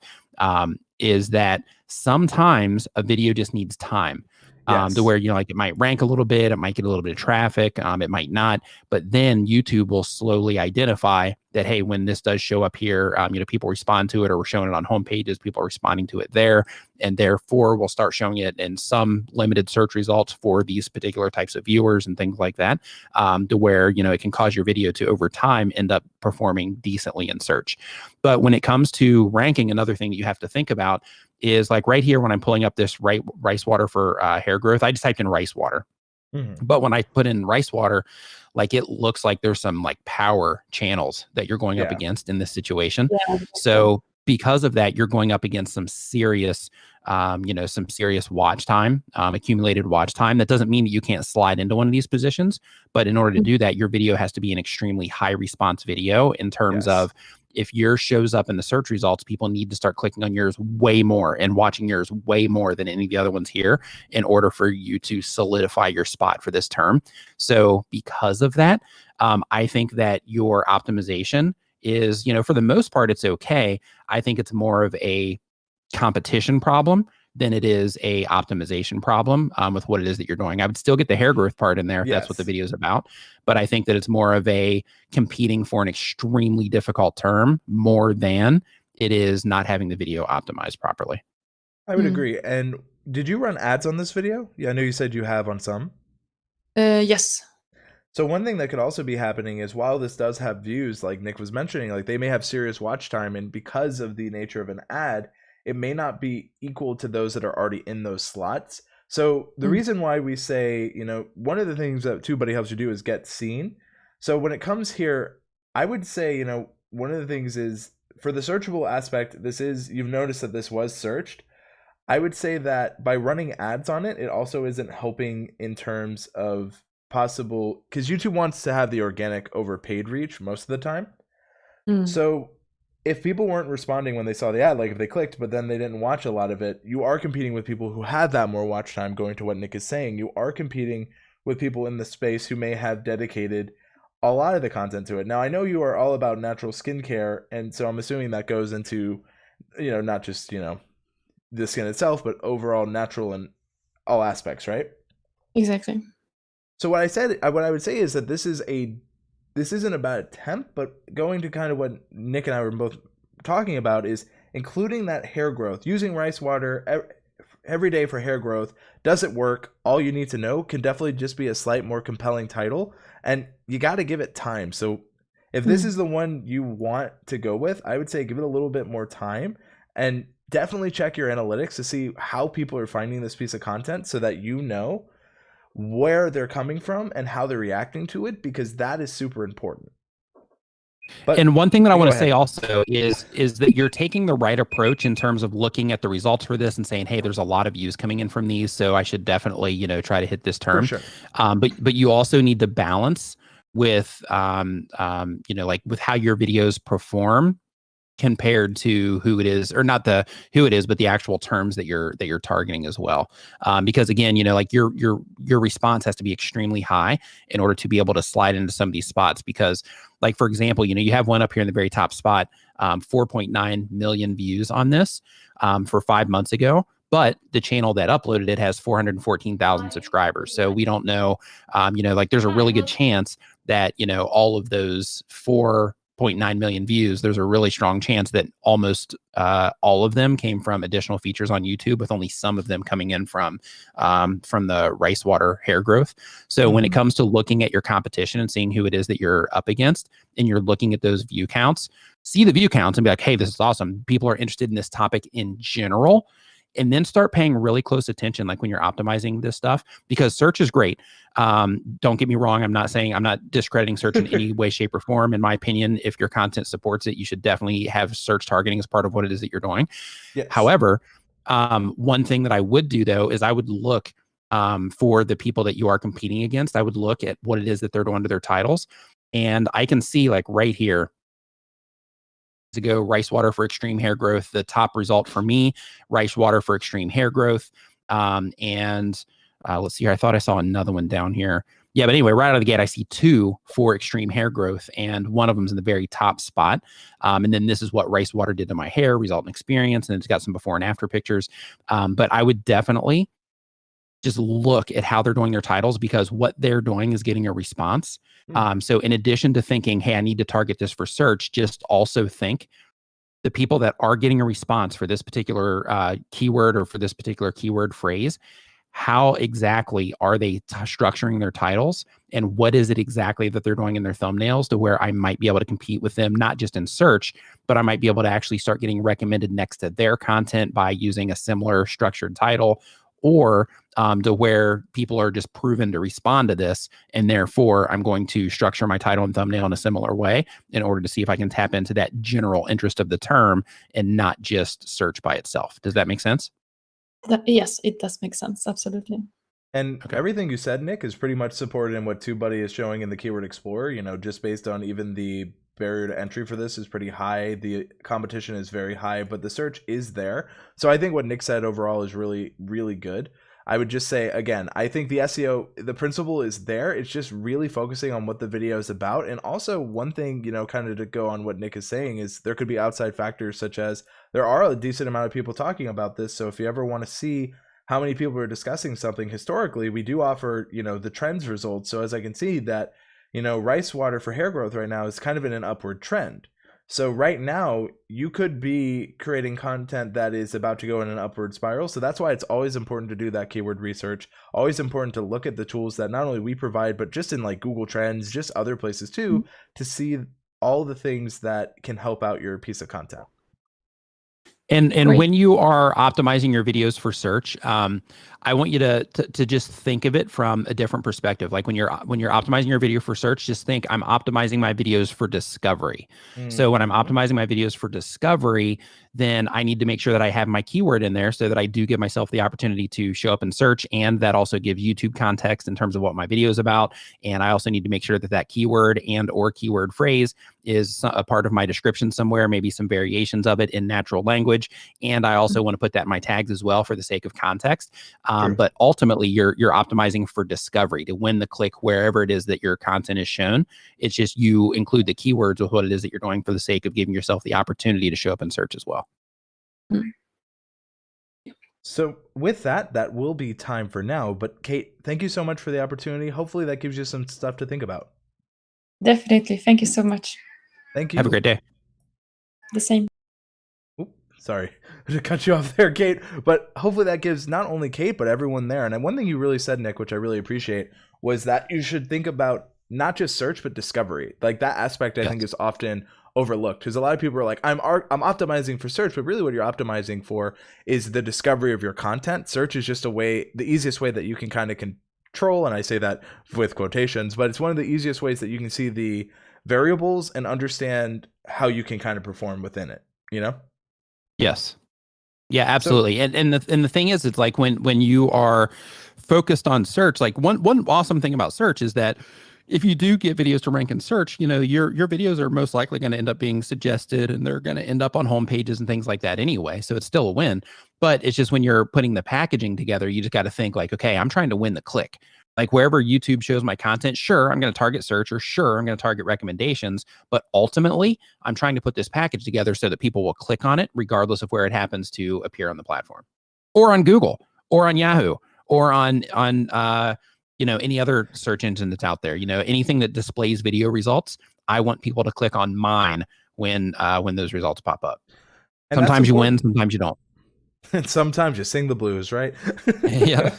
is that sometimes a video just needs time. To where, it might rank a little bit, it might get a little bit of traffic, it might not, but then YouTube will slowly identify that, hey, when this does show up here, people respond to it, or we're showing it on home pages, people are responding to it there, and therefore we'll start showing it in some limited search results for these particular types of viewers and things like that, to where, it can cause your video to, over time, end up performing decently in search. But when it comes to ranking, another thing that you have to think about is, like, right here when I'm pulling up this rice water for hair growth, I just typed in rice water. But when I put in rice water, like, it looks like there's some like power channels that you're going up against in this situation. So because of that, you're going up against some serious, some serious watch time, accumulated watch time. That doesn't mean that you can't slide into one of these positions, but in order to do that, your video has to be an extremely high response video in terms of, if yours shows up in the search results, people need to start clicking on yours way more and watching yours way more than any of the other ones here in order for you to solidify your spot for this term. So because of that, I think that your optimization is, for the most part, it's okay. I think it's more of a competition problem than it is a optimization problem with what it is that you're doing. I would still get the hair growth part in there if that's what the video is about, but I think that it's more of a competing for an extremely difficult term more than it is not having the video optimized properly.
I would agree. And did you run ads on this video? Yeah, I know you said you have on some.
Yes.
So one thing that could also be happening is, while this does have views, like Nick was mentioning, like, they may have serious watch time, and because of the nature of an ad, it may not be equal to those that are already in those slots. So the reason why we say, one of the things that TubeBuddy helps you do is get seen. So when it comes here, I would say, one of the things is, for the searchable aspect, you've noticed that this was searched. I would say that by running ads on it, it also isn't helping in terms of possible, because YouTube wants to have the organic over paid reach most of the time. So if people weren't responding when they saw the ad, like if they clicked but then they didn't watch a lot of it, you are competing with people who had that more watch time. Going to what Nick is saying, you are competing with people in the space who may have dedicated a lot of the content to it. Now, I know you are all about natural skincare, and so I'm assuming that goes into, not just, the skin itself, but overall natural in all aspects, right?
Exactly.
So what I would say is that this isn't a bad attempt, but going to kind of what Nick and I were both talking about is including that hair growth, using rice water every day for hair growth. Does it work? All you need to know can definitely just be a slight more compelling title, and you got to give it time. So if this is the one you want to go with, I would say give it a little bit more time, and definitely check your analytics to see how people are finding this piece of content, so that you know where they're coming from and how they're reacting to it, because that is super important.
And one thing that I want to say also is that you're taking the right approach in terms of looking at the results for this and saying, hey, there's a lot of views coming in from these, so I should definitely, try to hit this term.
For sure.
But you also need to balance with, like with how your videos perform compared to who it is, or not who it is, but the actual terms that you're targeting as well. Because again, like your response has to be extremely high in order to be able to slide into some of these spots, because Like, for example, you have one up here in the very top spot, 4.9 million views on this for 5 months ago. But the channel that uploaded it has 414,000 subscribers. So we don't know, like there's a really good chance that, all of those 4.9 million views, there's a really strong chance that almost all of them came from additional features on YouTube, with only some of them coming in from the rice water hair growth. So when it comes to looking at your competition and seeing who it is that you're up against, and you're looking at those view counts, see the view counts and be like, hey, this is awesome. People are interested in this topic in general. And then start paying really close attention, like when you're optimizing this stuff, because search is great. Don't get me wrong. I'm not discrediting search in any way, shape, or form. In my opinion, if your content supports it, you should definitely have search targeting as part of what it is that you're doing.
Yes.
However, one thing that I would do though, is I would look for the people that you are competing against. I would look at what it is that they're doing to their titles. And I can see, like right here, ago, rice water for extreme hair growth, the top result for me, rice water for extreme hair growth. And let's see here, I thought I saw another one down here. Yeah, but anyway, right out of the gate, I see 2 for extreme hair growth, and one of them is in the very top spot. And then this is what rice water did to my hair, result in experience, and it's got some before and after pictures. But I would definitely just look at how they're doing their titles, because what they're doing is getting a response. So in addition to thinking, hey, I need to target this for search, just also think the people that are getting a response for this particular keyword or for this particular keyword phrase, how exactly are they structuring their titles, and what is it exactly that they're doing in their thumbnails to where I might be able to compete with them, not just in search, but I might be able to actually start getting recommended next to their content by using a similar structured title, or to where people are just proven to respond to this, and therefore I'm going to structure my title and thumbnail in a similar way in order to see if I can tap into that general interest of the term and not just search by itself. Does that make sense?
Yes, it does make sense. Absolutely.
And everything you said, Nick, is pretty much supported in what TubeBuddy is showing in the Keyword Explorer. Just based on even the barrier to entry for this is pretty high. The competition is very high, but the search is there. So I think what Nick said overall is really, really good. I would just say, again, I think the SEO, the principle is there. It's just really focusing on what the video is about. And also one thing, kind of to go on what Nick is saying, is there could be outside factors, such as there are a decent amount of people talking about this. So if you ever want to see how many people are discussing something historically, we do offer, the trends results. So as I can see that, rice water for hair growth right now is kind of in an upward trend. So right now you could be creating content that is about to go in an upward spiral. So that's why it's always important to do that keyword research, always important to look at the tools that not only we provide, but just in like Google Trends, just other places too, to see all the things that can help out your piece of content.
And when you are optimizing your videos for search, I want you to just think of it from a different perspective. Like when you're optimizing your video for search, just think, I'm optimizing my videos for discovery. So when I'm optimizing my videos for discovery, then I need to make sure that I have my keyword in there so that I do give myself the opportunity to show up in search, and that also gives YouTube context in terms of what my video is about. And I also need to make sure that that keyword and or keyword phrase is a part of my description somewhere, maybe some variations of it in natural language. And I also want to put that in my tags as well for the sake of context. But ultimately, you're optimizing for discovery, to win the click wherever it is that your content is shown. It's just you include the keywords with what it is that you're doing for the sake of giving yourself the opportunity to show up in search as well.
So with that will be time for now. But Kate, thank you so much for the opportunity. Hopefully that gives you some stuff to think about.
Definitely. Thank you so much.
Thank you.
Have a great day.
The same.
Sorry to cut you off there, Kate, but hopefully that gives not only Kate, but everyone there. And one thing you really said, Nick, which I really appreciate, was that you should think about not just search, but discovery. Like that aspect, I think, is often overlooked, because a lot of people are like, I'm optimizing for search, but really what you're optimizing for is the discovery of your content. Search is just the easiest way that you can kind of control, and I say that with quotations, but it's one of the easiest ways that you can see the variables and understand how you can kind of perform within it,
Yes. Yeah, absolutely. So, and the thing is, it's like when you are focused on search, like one awesome thing about search is that if you do get videos to rank in search, your videos are most likely going to end up being suggested, and they're going to end up on home pages and things like that anyway. So it's still a win. But it's just when you're putting the packaging together, you just got to think like, okay, I'm trying to win the click. Like wherever YouTube shows my content, sure, I'm going to target search, or sure, I'm going to target recommendations. But ultimately, I'm trying to put this package together so that people will click on it regardless of where it happens to appear on the platform, or on Google, or on Yahoo, or on any other search engine that's out there. Anything that displays video results, I want people to click on mine when those results pop up.
And
sometimes you win, sometimes you don't.
And sometimes you sing the blues, right?
Yeah.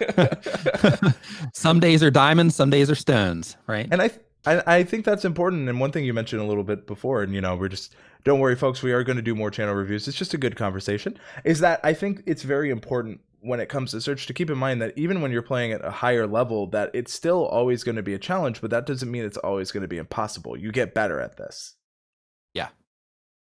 Some days are diamonds, some days are stones, right?
And I think that's important. And one thing you mentioned a little bit before, and we're just, don't worry, folks, we are going to do more channel reviews. It's just a good conversation. Is that I think it's very important when it comes to search to keep in mind that even when you're playing at a higher level, that it's still always going to be a challenge, but that doesn't mean it's always going to be impossible. You get better at this.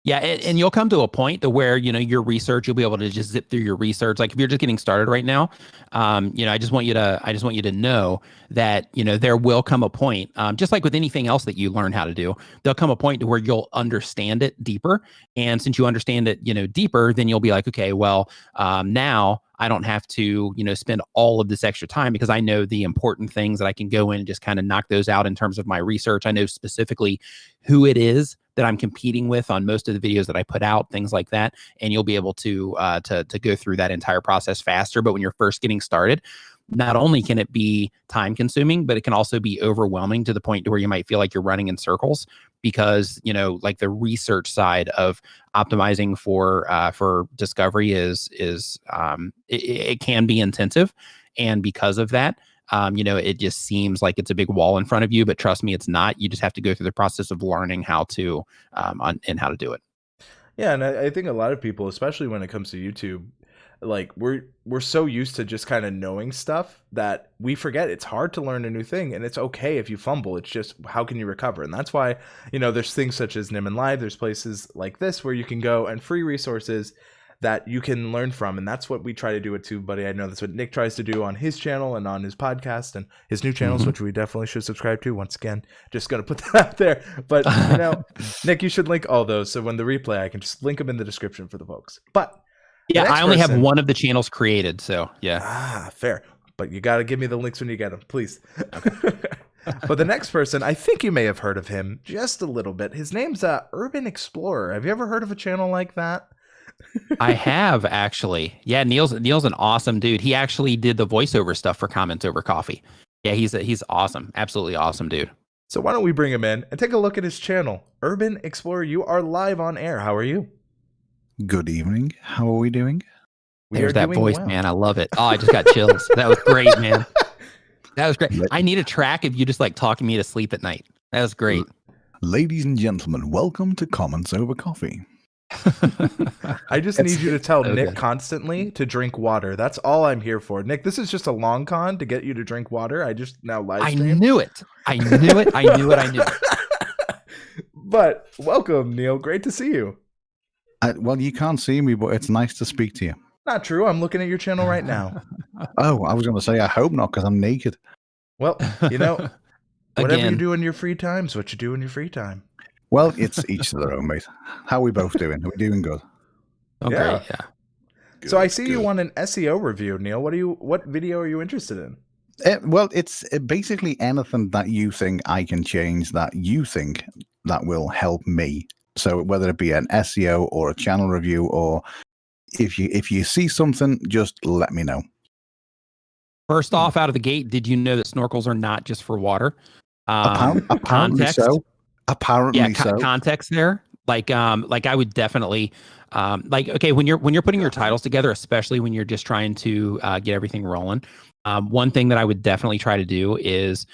Yeah, and you'll come to a point to where your research, you'll be able to just zip through your research. Like if you're just getting started right now, I just want you to know that there will come a point, just like with anything else that you learn how to do, there'll come a point to where you'll understand it deeper. And since you understand it, deeper, then you'll be like, okay, well, now I don't have to, spend all of this extra time because I know the important things that I can go in and just kind of knock those out in terms of my research. I know specifically who it is that I'm competing with on most of the videos that I put out, things like that. And you'll be able to go through that entire process faster. But when you're first getting started, not only can it be time consuming, but it can also be overwhelming to the point to where you might feel like you're running in circles because, like the research side of optimizing for discovery it can be intensive. And because of that, it just seems like it's a big wall in front of you, but trust me, it's not. You just have to go through the process of learning how to and how to do it.
Yeah, and I think a lot of people, especially when it comes to YouTube, like we're so used to just kind of knowing stuff that we forget it's hard to learn a new thing, and it's okay if you fumble. It's just how can you recover? And that's why there's things such as Nim and Live. There's places like this where you can go and free resources that you can learn from, and that's what we try to do at TubeBuddy. I know that's what Nick tries to do on his channel and on his podcast and his new channels, which we definitely should subscribe to. Once again, just gonna put that out there. But Nick, you should link all those, so when the replay, I can just link them in the description for the folks. But
yeah, I only have one of the channels created, so yeah.
Fair. But you got to give me the links when you get them, please. Okay. But the next person, I think you may have heard of him just a little bit. His name's Urban Explorer. Have you ever heard of a channel like that?
I have, actually. Yeah, Neil's an awesome dude. He actually did the voiceover stuff for Comments Over Coffee. Yeah, he's awesome. Absolutely awesome dude.
So why don't we bring him in and take a look at his channel. Urban Explorer, you are live on air. How are you?
Good evening. How are we doing?
There's that voice, well. Man. I love it. Oh, I just got chills. That was great, man. That was great. I need a track of you just like talking me to sleep at night. That was great.
Ladies and gentlemen, welcome to Comments Over Coffee.
I just need you to tell Nick constantly to drink water. That's all I'm here for. Nick, this is just a long con to get you to drink water. I just now live stream.
I knew it. I knew it.
But welcome, Neil. Great to see you.
Well, you can't see me, but it's nice to speak to you.
Not true. I'm looking at your channel right now.
Oh, I was going to say, I hope not, because I'm naked.
Well, whatever you do in your free time is what you do in your free time.
Well, it's each to their own, mate. How are we both doing? Are we doing good?
Okay, yeah.
Good,
so I see you want an SEO review, Neil. What video are you interested in?
Well, it's basically anything that you think I can change that you think that will help me. So whether it be an SEO or a channel review, or if you see something, just let me know.
First off, out of the gate, did you know that snorkels are not just for water?
Apparently
context,
so. Apparently so.
Context there. Like I would definitely okay, when you're putting your titles together, especially when you're just trying to get everything rolling. One thing that I would definitely try to do is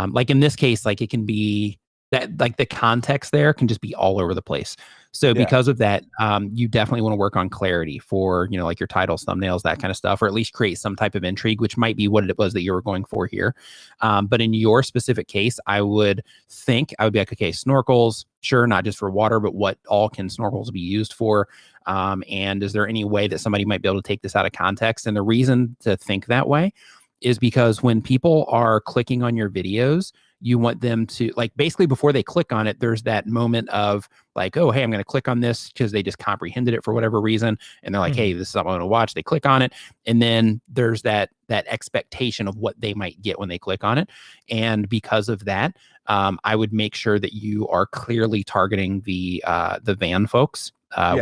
like in this case, like it can be that like the context there can just be all over the place. So because of that, you definitely want to work on clarity for, like your titles, thumbnails, that kind of stuff, or at least create some type of intrigue, which might be what it was that you were going for here. But in your specific case, I would be like, okay, snorkels, sure, not just for water, but what all can snorkels be used for? And is there any way that somebody might be able to take this out of context? And the reason to think that way is because when people are clicking on your videos, you want them to, like, basically before they click on it, there's that moment of like, oh, hey, I'm going to click on this because they just comprehended it for whatever reason. And they're like, hey, this is something I want to watch. They click on it. And then there's that expectation of what they might get when they click on it. And because of that, I would make sure that you are clearly targeting the van folks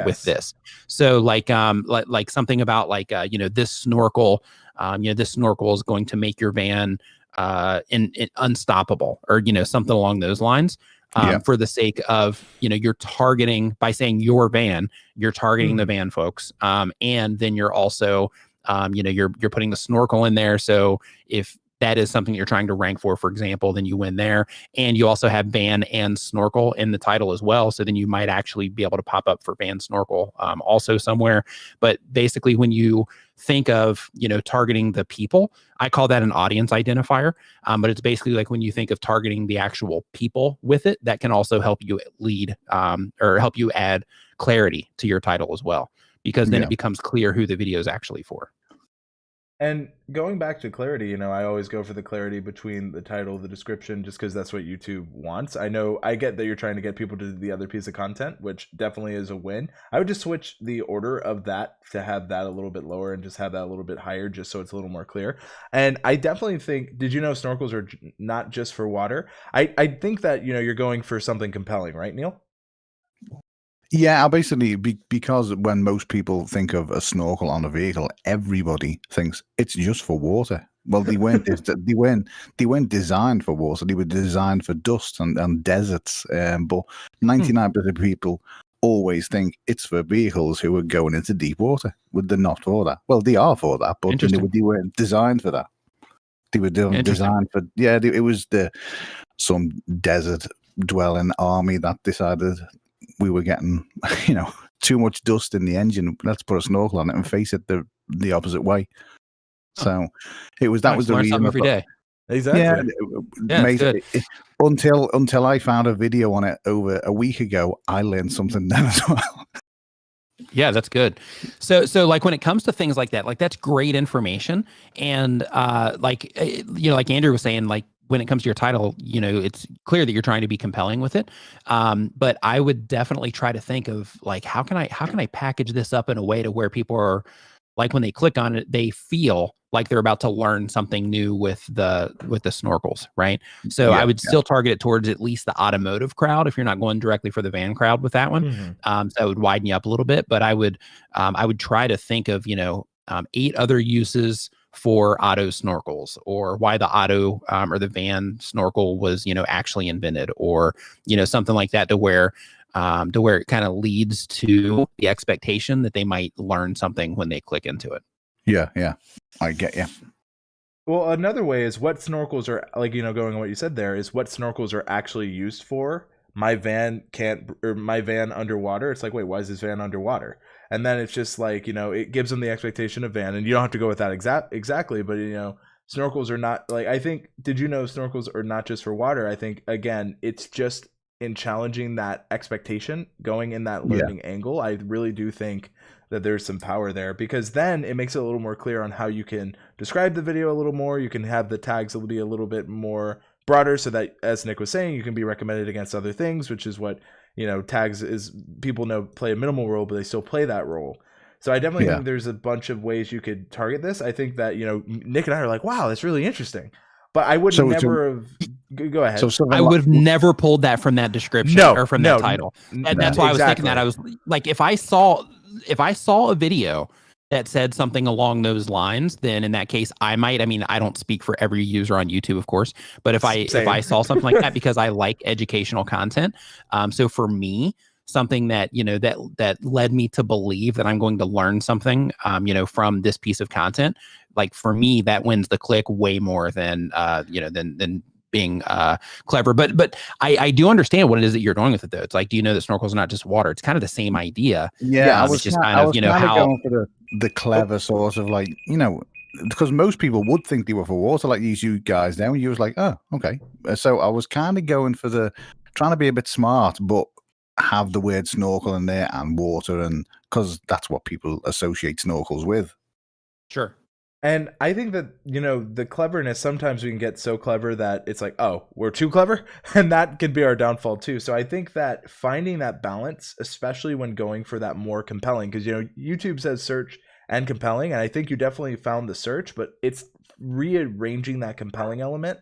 with this. So like something about like, this snorkel, this snorkel is going to make your van in unstoppable, or, something along those lines. For the sake of, you're targeting, by saying your van, you're targeting the van folks. And then you're also, you're putting the snorkel in there. So if that is something you're trying to rank for example, then you win there. And you also have van and snorkel in the title as well. So then you might actually be able to pop up for van snorkel also somewhere. But basically when you think of, targeting the people, I call that an audience identifier. But it's basically like when you think of targeting the actual people with it, that can also help you lead or help you add clarity to your title as well, because then it becomes clear who the video is actually for.
And going back to clarity, I always go for the clarity between the title, the description, just because that's what YouTube wants. I get that you're trying to get people to the other piece of content, which definitely is a win. I would just switch the order of that to have that a little bit lower and just have that a little bit higher, just so it's a little more clear. And I definitely think, did you know snorkels are not just for water? I think that, you're going for something compelling, right, Neil?
Yeah, basically, because when most people think of a snorkel on a vehicle, everybody thinks it's just for water. Well, they weren't. They weren't designed for water. They were designed for dust and deserts. But 99% of people always think it's for vehicles who are going into deep water. Well, they're not for that. Well, they are for that, but they weren't designed for that. They were designed for it was some desert dwelling army that decided we were getting, too much dust in the engine. Let's put a snorkel on it and face it the opposite way. So that was the reason.
Every day.
Exactly.
Good.
Until I found a video on it over a week ago, I learned something then as well.
Yeah, that's good. So like when it comes to things like that, like that's great information. And like Andrew was saying, like when it comes to your title, it's clear that you're trying to be compelling with it. But I would definitely try to think of like, how can I package this up in a way to where people are like, when they click on it, they feel like they're about to learn something new with the snorkels, right? So I would still target it towards at least the automotive crowd if you're not going directly for the van crowd with that one. So that would widen you up a little bit, but I would try to think of 8 other uses for auto snorkels, or why the auto or the van snorkel was actually invented, or something like that, to where it kind of leads to the expectation that they might learn something when they click into it.
Yeah, I get you.
Well, another way is what snorkels are, like, going on what you said there, is what snorkels are actually used for. My van underwater. It's like, wait, why is this van underwater? And then it's just like, it gives them the expectation of van, and you don't have to go with that exactly, but snorkels are not, like, I think, did you know snorkels are not just for water? I think, again, it's just in challenging that expectation, going in that learning angle. I really do think that there's some power there, because then it makes it a little more clear on how you can describe the video a little more. You can have the tags be a little bit more broader, so that, as Nick was saying, you can be recommended against other things, which is what tags is. People know play a minimal role, but they still play that role. So I definitely think there's a bunch of ways you could target this. I think that Nick and I are like, wow, that's really interesting, but I would never have. Go ahead.
I would have never pulled that from that description or from that title. That's why I was thinking that. I was like, if I saw a video that said something along those lines, then in that case, I might. I mean, I don't speak for every user on YouTube, of course, but if I saw something like that, because I like educational content, so for me, something that that led me to believe that I'm going to learn something, from this piece of content, like for me, that wins the click way more than than being clever. But I do understand what it is that you're doing with it, though. It's like, do you know that snorkels are not just water? It's kind of the same idea.
Yeah, I was just kind of going for the clever sort of, like, because most people would think they were for water, like these you guys now, and you was like, oh, okay. So I was kind of going for trying to be a bit smart, but have the word snorkel in there and water, and because that's what people associate snorkels with.
Sure.
And I think that, the cleverness, sometimes we can get so clever that it's like, oh, we're too clever. And that can be our downfall too. So I think that finding that balance, especially when going for that more compelling, because, YouTube says search and compelling. And I think you definitely found the search, but it's rearranging that compelling element.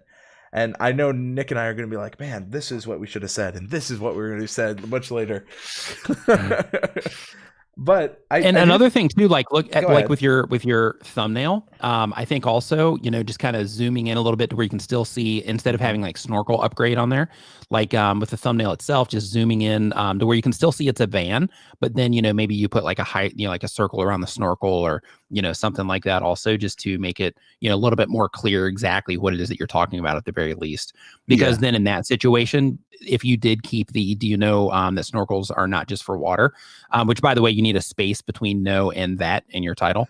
And I know Nick and I are going to be like, man, this is what we should have said. And this is what we're going to have said much later. But
another thing too, like look at
Go
like
ahead.
with your thumbnail. I think also, just kind of zooming in a little bit to where you can still see, instead of having like snorkel upgrade on there, like with the thumbnail itself, just zooming in to where you can still see it's a van, but then maybe you put like a height, like a circle around the snorkel, or something like that also, just to make it a little bit more clear exactly what it is that you're talking about at the very least. Because then in that situation, if you did keep the, do you know that snorkels are not just for water, which by the way, you need a space between no and that in your title,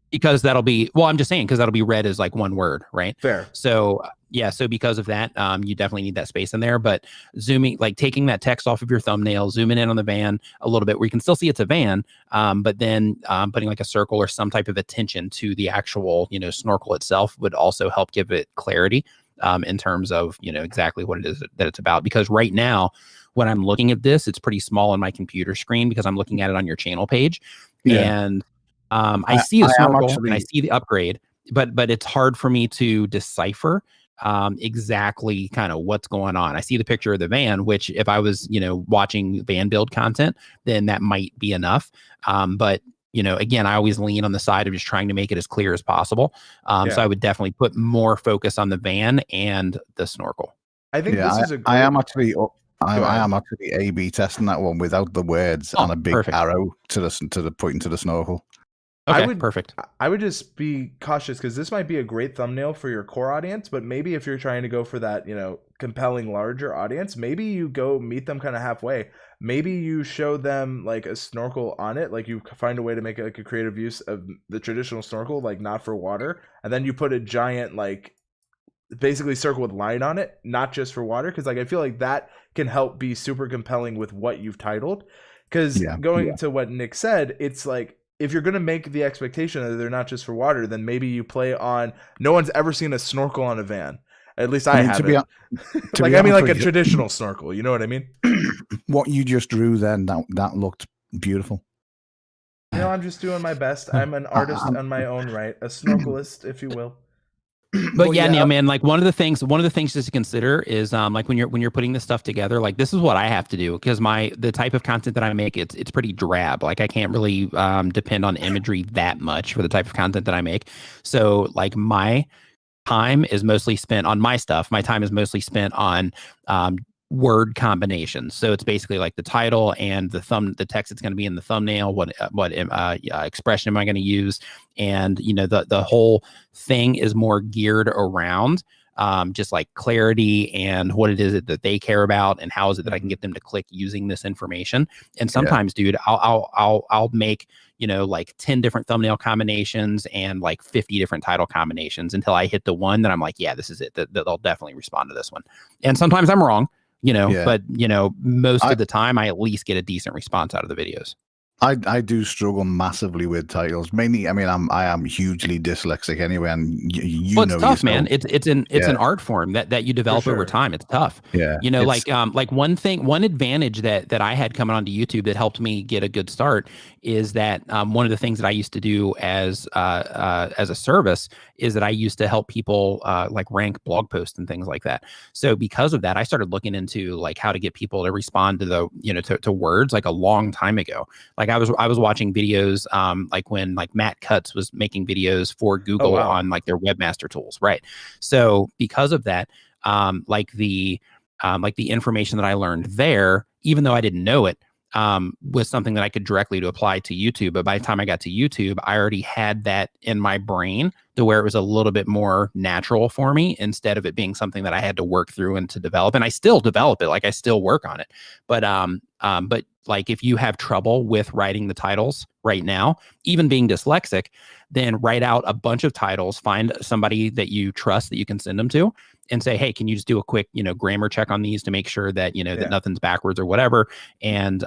because that'll be, well, I'm just saying, because that'll be read as like one word, right?
Fair.
So yeah, so because of that, you definitely need that space in there. But zooming, like taking that text off of your thumbnail, zooming in on the van a little bit where you can still see it's a van, but then putting like a circle or some type of attention to the actual, snorkel itself would also help give it clarity in terms of, exactly what it is that it's about. Because right now, when I'm looking at this, it's pretty small on my computer screen because I'm looking at it on your channel page.
Yeah.
And I see the
I am
snorkel
actually
and I see the upgrade, but it's hard for me to decipher exactly kind of what's going on. I see the picture of the van, which if I was, watching van build content, then that might be enough. But again, I always lean on the side of just trying to make it as clear as possible. So I would definitely put more focus on the van and the snorkel.
I think this is a great...
I am actually
Go
I
ahead.
am actually A/B testing that one without the words and a big
perfect.
arrow to the pointing to the snorkel.
Okay, perfect.
I would just be cautious, because this might be a great thumbnail for your core audience, but maybe if you're trying to go for that, compelling larger audience, maybe you go meet them kind of halfway. Maybe you show them like a snorkel on it, like you find a way to make like a creative use of the traditional snorkel, like not for water, and then you put a giant like basically circle with line on it, not just for water, because like I feel like that can help be super compelling with what you've titled. Because going to what Nick said, it's like, if you're going to make the expectation that they're not just for water, then maybe you play on, no one's ever seen a snorkel on a van. At least I haven't. Like, I mean, like a traditional snorkel. You know what I mean?
What you just drew then, that looked beautiful.
I'm just doing my best. I'm an artist on my own right, a snorkelist, if you will.
But yeah, Neil, man, like one of the things just to consider is like when you're putting this stuff together, like this is what I have to do, because the type of content that I make, it's pretty drab. Like I can't really depend on imagery that much for the type of content that I make. So like my time is mostly spent on my stuff. My time is mostly spent on word combinations. So it's basically like the title and the text that's going to be in the thumbnail. What expression am I going to use? And the whole thing is more geared around just like clarity and what it is that they care about, and how is it that I can get them to click using this information. And sometimes, dude, I'll make like 10 different thumbnail combinations and like 50 different title combinations until I hit the one that I'm like, yeah, this is it. That they'll definitely respond to this one. And sometimes I'm wrong. But most of the time I at least get a decent response out of the videos.
I do struggle massively with titles. Mainly, I mean, I am hugely dyslexic anyway, and
well, it's tough, man. It's an art form that you develop over time. It's tough.
Yeah.
Like one advantage that I had coming onto YouTube that helped me get a good start is that one of the things that I used to do as a service is that I used to help people like rank blog posts and things like that. So because of that, I started looking into like how to get people to respond to the to words like a long time ago. Like I was watching videos like when like Matt Cutts was making videos for Google on like their webmaster tools, right? So because of that, like the information that I learned there, even though I didn't know it, was something that I could directly to apply to YouTube. But by the time I got to YouTube, I already had that in my brain to where it was a little bit more natural for me, instead of it being something that I had to work through and to develop. And I still develop it, like I still work on it. But like if you have trouble with writing the titles right now, even being dyslexic, then write out a bunch of titles, find somebody that you trust that you can send them to, and say, hey, can you just do a quick, grammar check on these to make sure that, that nothing's backwards or whatever. And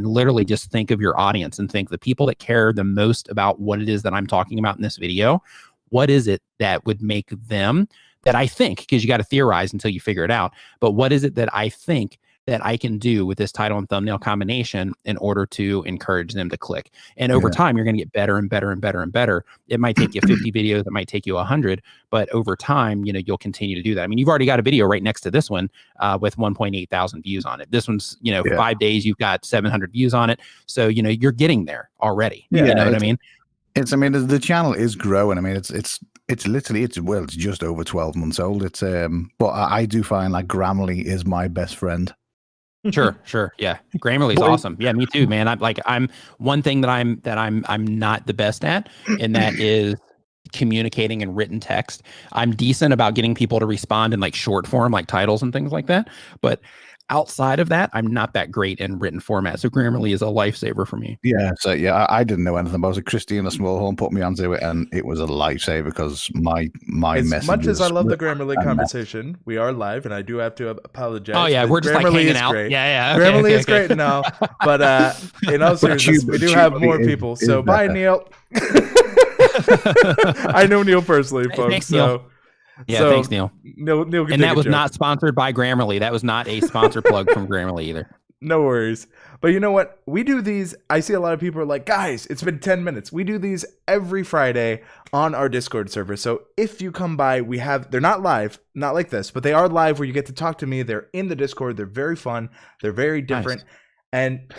literally just think of your audience and think the people that care the most about what it is that I'm talking about in this video, what is it that would make them, that I think, because you got to theorize until you figure it out, but what is it that I think that I can do with this title and thumbnail combination in order to encourage them to click? And over time, you're going to get better and better and better and better. It might take you 50 videos, it might take you 100, but over time, you'll continue to do that. I mean, you've already got a video right next to this one with 1.8 thousand views on it. This one's, 5 days, you've got 700 views on it. So, you're getting there already. You know what I mean?
The channel is growing. I mean, it's literally, it's just over 12 months old. It's but I do find like Grammarly is my best friend.
Sure. Yeah. Grammarly's awesome. Yeah, me too, man. I'm one thing that I'm not the best at, and that is communicating in written text. I'm decent about getting people to respond in like short form, like titles and things like that. But outside of that, I'm not that great in written format. So Grammarly is a lifesaver for me.
Yeah. So I didn't know anything about it. Christina Smallhorn put me onto it, and it was a lifesaver because my
as
messages.
Much as I love the Grammarly conversation, we are live, and I do have to apologize.
Oh yeah, we're just
Grammarly
like hanging
is
out.
Great.
Yeah.
Okay, Grammarly is great now, but in all seriousness, we do have more people. So bye, Neil. I know Neil personally, folks.
Thanks, Neil.
Yeah,
thanks, Neil.
Neil
and that was not sponsored by Grammarly. That was not a sponsor plug from Grammarly either.
No worries. But you know what? We do these. I see a lot of people are like, guys, it's been 10 minutes. We do these every Friday on our Discord server. So if you come by, they're not live, not like this, but they are live where you get to talk to me. They're in the Discord. They're very fun. They're very different. Nice. And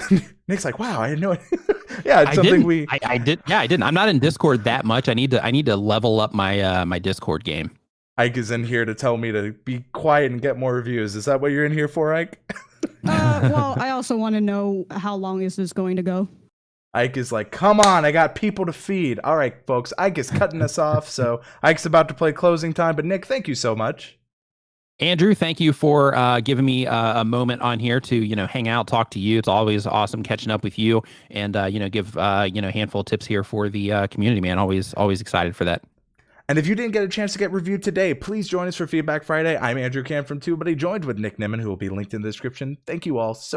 Nick's like, wow, I didn't know it. Yeah, it's something
I didn't. I'm not in Discord that much. I need to level up my my Discord game.
Ike is in here to tell me to be quiet and get more reviews. Is that what you're in here for, Ike?
Well, I also want to know, how long is this going to go?
Ike is like, come on, I got people to feed. All right, folks, Ike is cutting us off, so Ike's about to play closing time. But Nick, thank you so much.
Andrew, thank you for giving me a moment on here to, hang out, talk to you. It's always awesome catching up with you, and give a handful of tips here for the community, man. Always excited for that.
And if you didn't get a chance to get reviewed today, please join us for Feedback Friday. I'm Andrew Cam from TubeBuddy, joined with Nick Nimmin, who will be linked in the description. Thank you all so much.